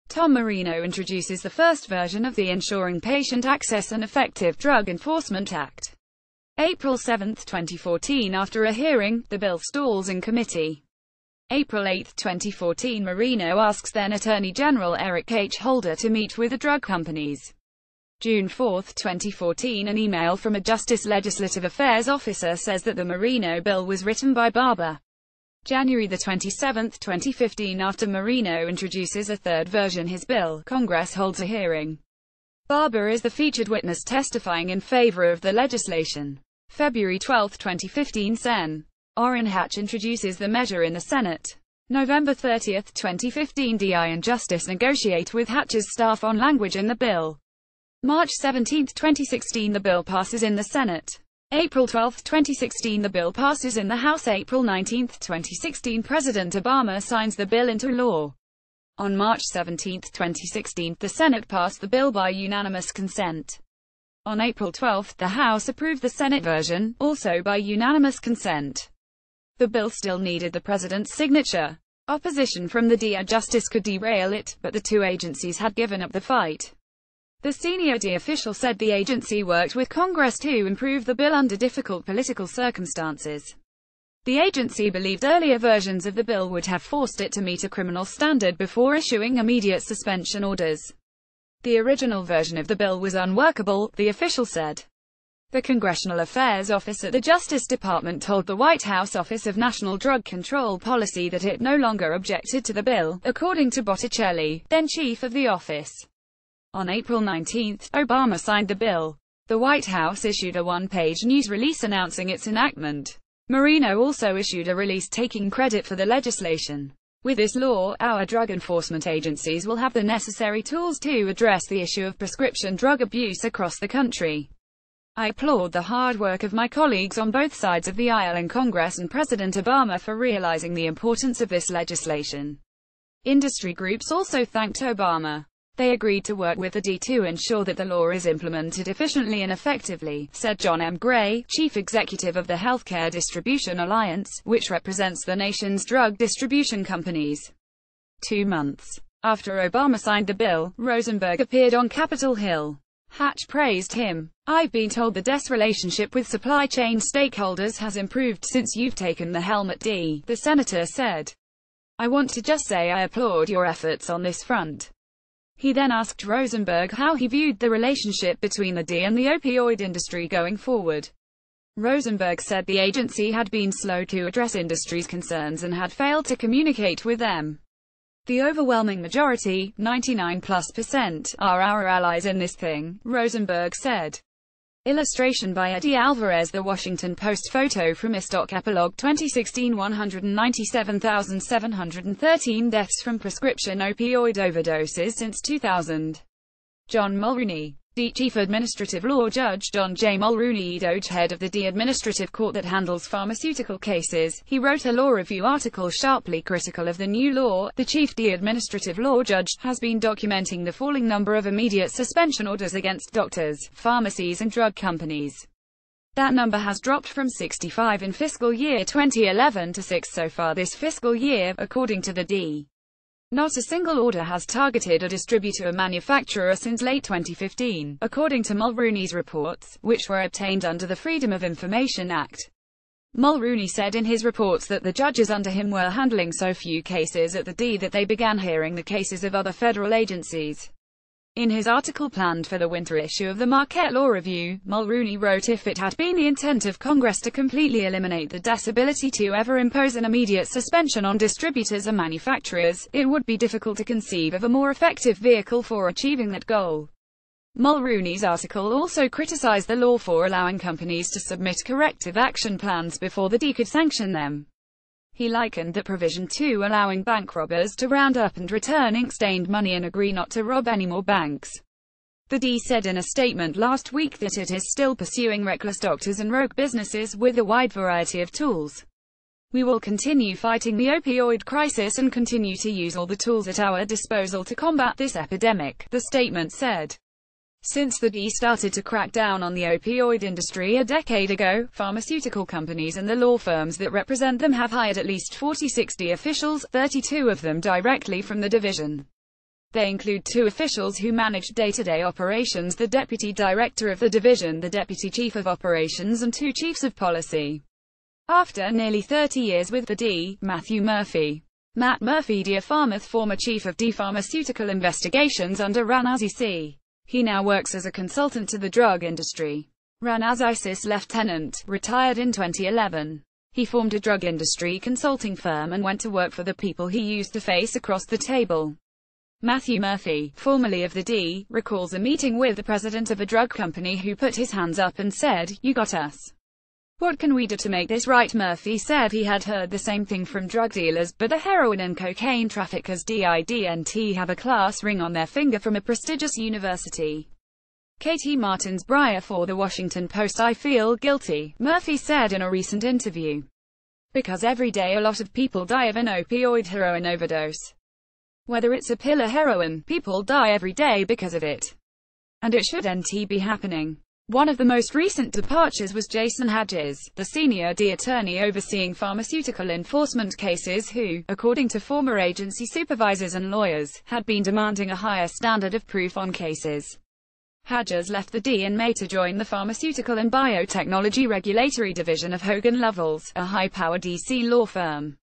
Tom Marino introduces the first version of the Ensuring Patient Access and Effective Drug Enforcement Act. April 7, 2014 After a hearing, the bill stalls in committee. April 8, 2014 Marino asks then Attorney General Eric H. Holder to meet with the drug companies. June 4, 2014 An email from a Justice Legislative Affairs officer says that the Marino bill was written by Barber. January 27, 2015 After Marino introduces a third version his bill, Congress holds a hearing. Barber is the featured witness testifying in favor of the legislation. February 12, 2015 Sen. Orrin Hatch introduces the measure in the Senate. November 30, 2015 DI and Justice negotiate with Hatch's staff on language in the bill. March 17, 2016 The bill passes in the Senate. April 12, 2016 The bill passes in the House. April 19, 2016 President Obama signs the bill into law. On March 17, 2016 the Senate passed the bill by unanimous consent. On April 12, the House approved the Senate version, also by unanimous consent. The bill still needed the president's signature. Opposition from the DOJ Justice could derail it, but the two agencies had given up the fight. The senior DOJ official said the agency worked with Congress to improve the bill under difficult political circumstances. The agency believed earlier versions of the bill would have forced it to meet a criminal standard before issuing immediate suspension orders. The original version of the bill was unworkable, the official said. The Congressional Affairs Office at the Justice Department told the White House Office of National Drug Control Policy that it no longer objected to the bill, according to Botticelli, then chief of the office. On April 19, Obama signed the bill. The White House issued a one-page news release announcing its enactment. Marino also issued a release taking credit for the legislation. With this law, our drug enforcement agencies will have the necessary tools to address the issue of prescription drug abuse across the country. I applaud the hard work of my colleagues on both sides of the aisle in Congress and President Obama for realizing the importance of this legislation. Industry groups also thanked Obama. They agreed to work with the D to ensure that the law is implemented efficiently and effectively, said John M. Gray, chief executive of the Healthcare Distribution Alliance, which represents the nation's drug distribution companies. 2 months after Obama signed the bill, Rosenberg appeared on Capitol Hill. Hatch praised him. I've been told the DES relationship with supply chain stakeholders has improved since you've taken the helm at D, the senator said. I want to just say I applaud your efforts on this front. He then asked Rosenberg how he viewed the relationship between the D and the opioid industry going forward. Rosenberg said the agency had been slow to address industry's concerns and had failed to communicate with them. The overwhelming majority, 99+%, are our allies in this thing, Rosenberg said. Illustration by Eddie Alvarez. The Washington Post photo from ISTOC Epilogue 2016 197,713 deaths from prescription opioid overdoses since 2000. John Mulrooney. D. Chief Administrative Law Judge John J. Mulrooney, DOJ head of the D. Administrative Court that handles pharmaceutical cases. He wrote a law review article sharply critical of the new law. The Chief D. Administrative Law Judge has been documenting the falling number of immediate suspension orders against doctors, pharmacies and drug companies. That number has dropped from 65 in fiscal year 2011 to 6 so far this fiscal year, according to the D. Not a single order has targeted a distributor or manufacturer since late 2015, according to Mulrooney's reports, which were obtained under the Freedom of Information Act. Mulrooney said in his reports that the judges under him were handling so few cases at the D that they began hearing the cases of other federal agencies. In his article planned for the winter issue of the Marquette Law Review, Mulrooney wrote, "If it had been the intent of Congress to completely eliminate the disability to ever impose an immediate suspension on distributors or manufacturers, it would be difficult to conceive of a more effective vehicle for achieving that goal." Mulrooney's article also criticized the law for allowing companies to submit corrective action plans before the D could sanction them. He likened the provision to allowing bank robbers to round up and return ink-stained money and agree not to rob any more banks. The D said in a statement last week that it is still pursuing reckless doctors and rogue businesses with a wide variety of tools. "We will continue fighting the opioid crisis and continue to use all the tools at our disposal to combat this epidemic," the statement said. Since the D started to crack down on the opioid industry a decade ago, pharmaceutical companies and the law firms that represent them have hired at least 40-60 officials, 32 of them directly from the division. They include 2 officials who manage day-to-day operations, the deputy director of the division, the deputy chief of operations, and 2 chiefs of policy. After nearly 30 years with the D, Matthew Murphy. Matt Murphy, Dear Pharmath, former chief of D Pharmaceutical Investigations under Ranazzi C. He now works as a consultant to the drug industry. Ranazzi's lieutenant, retired in 2011. He formed a drug industry consulting firm and went to work for the people he used to face across the table. Matthew Murphy, formerly of the D, recalls a meeting with the president of a drug company who put his hands up and said, "You got us. What can we do to make this right?" Murphy said he had heard the same thing from drug dealers, but the heroin and cocaine traffickers didn't have a class ring on their finger from a prestigious university. Katie Martins Breyer for The Washington Post. "I feel guilty," Murphy said in a recent interview, "because every day a lot of people die of an opioid heroin overdose. Whether it's a pill or heroin, people die every day because of it. And it shouldn't be happening." One of the most recent departures was Jason Hadges, the senior D attorney overseeing pharmaceutical enforcement cases who, according to former agency supervisors and lawyers, had been demanding a higher standard of proof on cases. Hadges left the D in May to join the Pharmaceutical and Biotechnology Regulatory Division of Hogan Lovells, a high-powered DC law firm.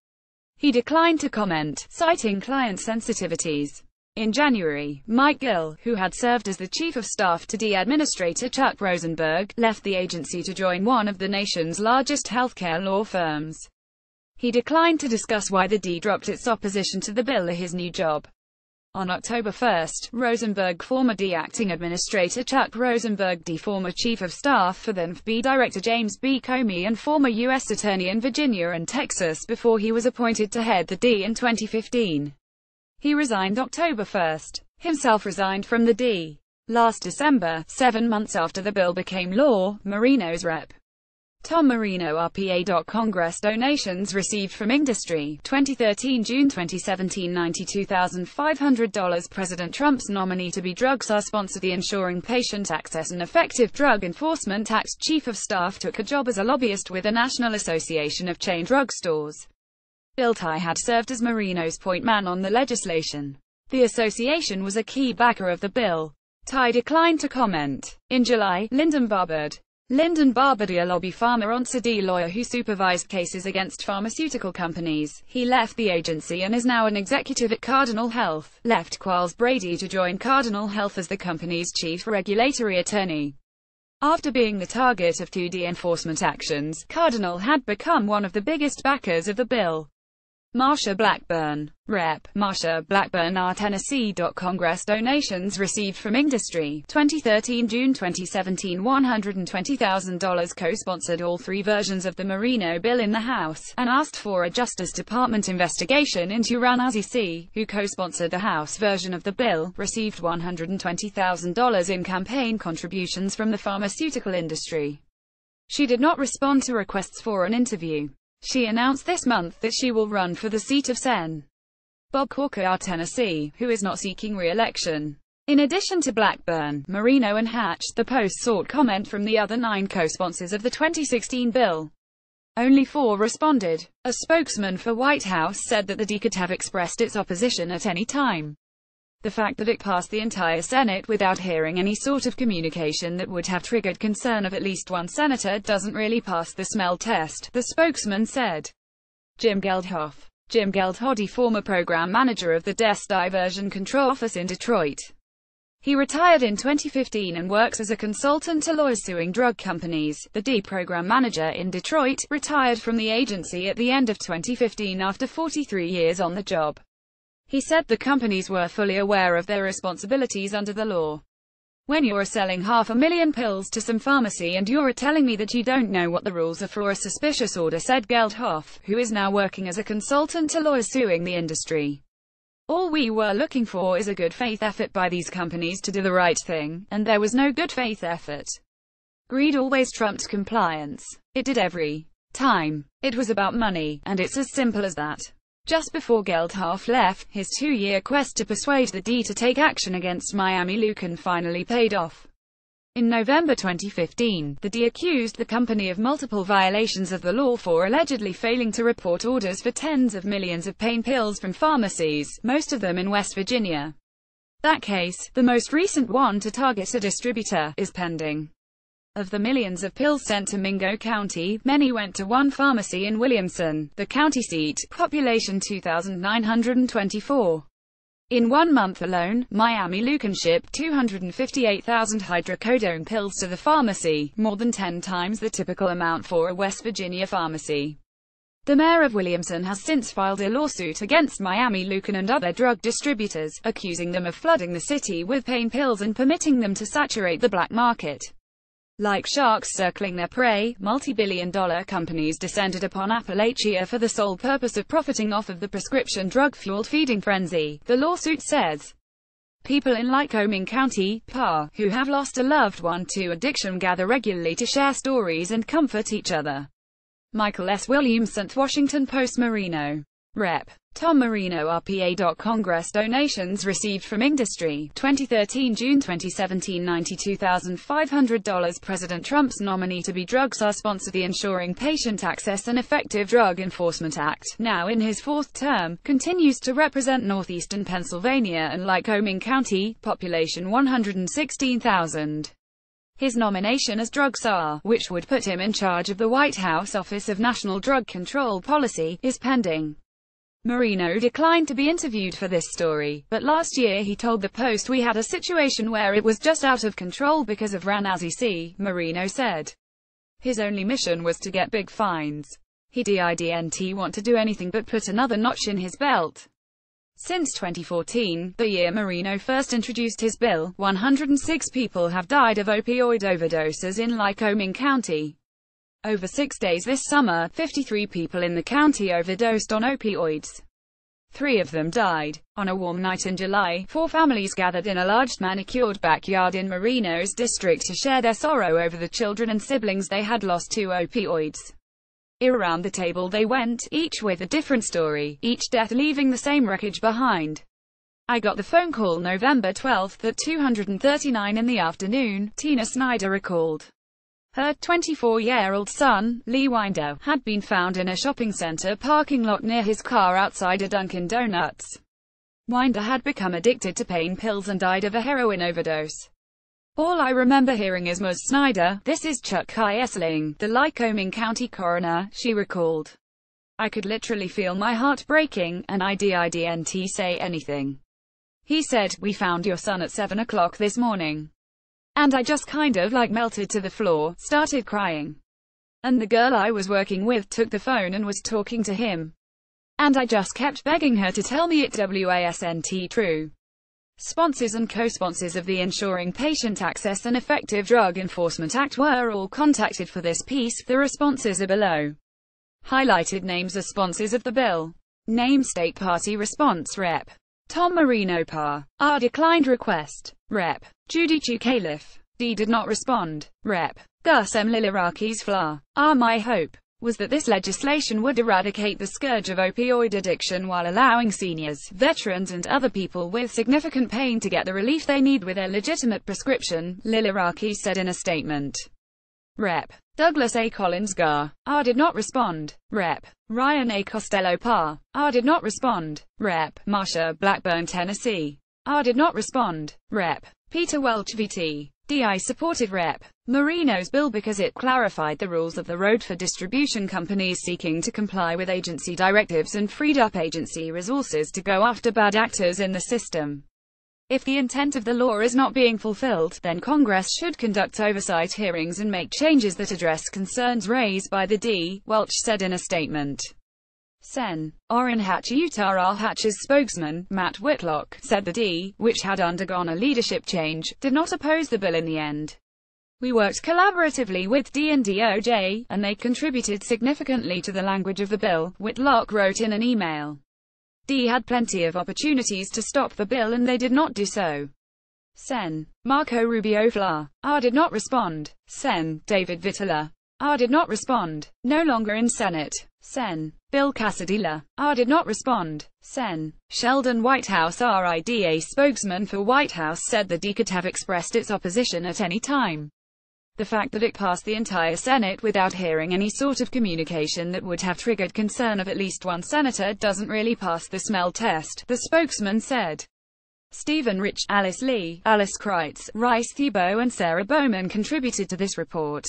He declined to comment, citing client sensitivities. In January, Mike Gill, who had served as the chief of staff to D Administrator Chuck Rosenberg, left the agency to join one of the nation's largest healthcare law firms. He declined to discuss why the D dropped its opposition to the bill or his new job. On October 1, Rosenberg, former D acting administrator Chuck Rosenberg, D former chief of staff for then FBI Director James B. Comey, and former U.S. attorney in Virginia and Texas before he was appointed to head the D in 2015. He resigned October 1. Himself resigned from the D. Last December, 7 months after the bill became law, Marino's Rep. Tom Marino RPA. Congress donations received from industry, 2013 June 2017 $92,500 President Trump's nominee-to-be drug czar sponsored the Ensuring Patient Access and Effective Drug Enforcement Act's chief of staff took a job as a lobbyist with the National Association of Chain Drug Stores. Bill Tye had served as Marino's point man on the legislation. The association was a key backer of the bill. Tye declined to comment. In July, Lyndon Barberd, a lobby pharma D lawyer who supervised cases against pharmaceutical companies, he left the agency and is now an executive at Cardinal Health, left Qualls Brady to join Cardinal Health as the company's chief regulatory attorney. After being the target of 2D enforcement actions, Cardinal had become one of the biggest backers of the bill. Marsha Blackburn. Rep. Marsha Blackburn R. Tennessee. Congress donations received from industry. 2013 June 2017 $120,000 co-sponsored all three versions of the Marino bill in the House, and asked for a Justice Department investigation into Rana Azizi, who co-sponsored the House version of the bill, received $120,000 in campaign contributions from the pharmaceutical industry. She did not respond to requests for an interview. She announced this month that she will run for the seat of Sen. Bob Corker R. Tennessee, who is not seeking re-election. In addition to Blackburn, Marino and Hatch, the Post sought comment from the other 9 co-sponsors of the 2016 bill. Only 4 responded. A spokesman for White House said that the D could have expressed its opposition at any time. The fact that it passed the entire Senate without hearing any sort of communication that would have triggered concern of at least one senator doesn't really pass the smell test, the spokesman said. Jim Geldof. Jim Geldhody, former program manager of the DES Diversion Control Office in Detroit. He retired in 2015 and works as a consultant to lawyers suing drug companies. The D program manager in Detroit retired from the agency at the end of 2015 after 43 years on the job. He said the companies were fully aware of their responsibilities under the law. When you're selling 500,000 pills to some pharmacy and you're telling me that you don't know what the rules are for a suspicious order, said Geldhoff, who is now working as a consultant to lawyers suing the industry. All we were looking for is a good faith effort by these companies to do the right thing, and there was no good faith effort. Greed always trumped compliance. It did every time. It was about money, and it's as simple as that. Just before Geldhoff left, his 2-year quest to persuade the D to take action against Miami Lucan finally paid off. In November 2015, the D accused the company of multiple violations of the law for allegedly failing to report orders for tens of millions of pain pills from pharmacies, most of them in West Virginia. That case, the most recent one to target a distributor, is pending. Of the millions of pills sent to Mingo County, many went to one pharmacy in Williamson, the county seat, population 2,924. In 1 month alone, Miami Lucan shipped 258,000 hydrocodone pills to the pharmacy, more than 10 times the typical amount for a West Virginia pharmacy. The mayor of Williamson has since filed a lawsuit against Miami Lucan and other drug distributors, accusing them of flooding the city with pain pills and permitting them to saturate the black market. Like sharks circling their prey, multi-billion-dollar companies descended upon Appalachia for the sole purpose of profiting off of the prescription drug-fueled feeding frenzy, the lawsuit says. People in Lycoming County, PA, who have lost a loved one to addiction gather regularly to share stories and comfort each other. Michael S. Williamson, Washington Post. Marino. Rep. Tom Marino RPA. Congress donations received from industry. 2013 June 2017 $92,500 President Trump's nominee to be drug czar sponsored the Ensuring Patient Access and Effective Drug Enforcement Act, now in his 4th term, continues to represent northeastern Pennsylvania and Lycoming County, population 116,000. His nomination as drug czar, which would put him in charge of the White House Office of National Drug Control Policy, is pending. Marino declined to be interviewed for this story, but last year he told the Post, "We had a situation where it was just out of control because of Rana Azizi," Marino said. His only mission was to get big fines. He didn't want to do anything but put another notch in his belt. Since 2014, the year Marino first introduced his bill, 106 people have died of opioid overdoses in Lycoming County. Over 6 days this summer, 53 people in the county overdosed on opioids. 3 of them died. On a warm night in July, 4 families gathered in a large manicured backyard in Marino's district to share their sorrow over the children and siblings they had lost to opioids. Around the table they went, each with a different story, each death leaving the same wreckage behind. "I got the phone call November 12th at 2:39 in the afternoon," Tina Snyder recalled. Her 24-year-old son, Lee Winder, had been found in a shopping center parking lot near his car outside a Dunkin' Donuts. Winder had become addicted to pain pills and died of a heroin overdose. "All I remember hearing is Ms. Snyder, this is Chuck Kiesling, the Lycoming County coroner," she recalled. "I could literally feel my heart breaking, and I didn't say anything. He said, 'We found your son at 7 o'clock this morning.' And I just kind of melted to the floor, started crying. And the girl I was working with took the phone and was talking to him. And I just kept begging her to tell me it wasn't true. Sponsors and co-sponsors of the Ensuring Patient Access and Effective Drug Enforcement Act were all contacted for this piece. The responses are below. Highlighted names are sponsors of the bill. Name State Party response. Rep. Tom Marino PAR. R declined request. Rep. Judy Califf. D did not respond. Rep. Gus M. Lilarakis FLA. R. My hope was that this legislation would eradicate the scourge of opioid addiction while allowing seniors, veterans and other people with significant pain to get the relief they need with their legitimate prescription, Lilarakis said in a statement. Rep. Douglas A. Collins GAR. R. did not respond. Rep. Ryan A. Costello PAR. R. did not respond. Rep. Marsha Blackburn Tennessee. R. did not respond. Rep. Peter Welch VT. DI supported Rep. Marino's bill because it clarified the rules of the road for distribution companies seeking to comply with agency directives and freed up agency resources to go after bad actors in the system. If the intent of the law is not being fulfilled, then Congress should conduct oversight hearings and make changes that address concerns raised by the D, Welch said in a statement. Sen. Orrin Hatch Utah Hatch's spokesman, Matt Whitlock, said the D, which had undergone a leadership change, did not oppose the bill in the end. We worked collaboratively with D and DOJ, and they contributed significantly to the language of the bill, Whitlock wrote in an email. D had plenty of opportunities to stop the bill and they did not do so. Sen. Marco Rubio FLA. R. did not respond. Sen. David Vitola. R. did not respond. No longer in Senate. Sen. Bill Cassidy LA. R. did not respond. Sen. Sheldon Whitehouse RIDA spokesman for White House said the D could have expressed its opposition at any time. The fact that it passed the entire Senate without hearing any sort of communication that would have triggered concern of at least one senator doesn't really pass the smell test, the spokesman said. Stephen Rich, Alice Lee, Alice Kreitz, Rice Thiebaud and Sarah Bowman contributed to this report.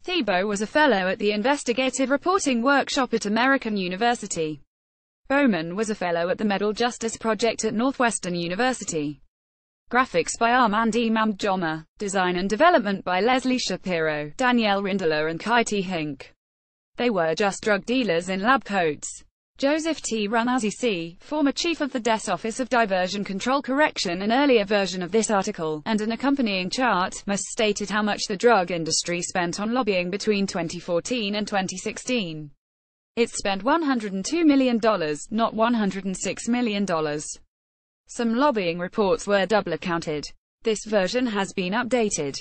Thiebaud was a fellow at the Investigative Reporting Workshop at American University. Bowman was a fellow at the Medal Justice Project at Northwestern University. Graphics by Armand Mamdjoma. Design and development by Leslie Shapiro, Danielle Rindler and Kaiti Hink. They were just drug dealers in lab coats. Joseph T. Ranazzi C., former chief of the DES Office of Diversion Control Correction. An earlier version of this article, and an accompanying chart, misstated how much the drug industry spent on lobbying between 2014 and 2016. It spent $102 million, not $106 million. Some lobbying reports were double-accounted. This version has been updated.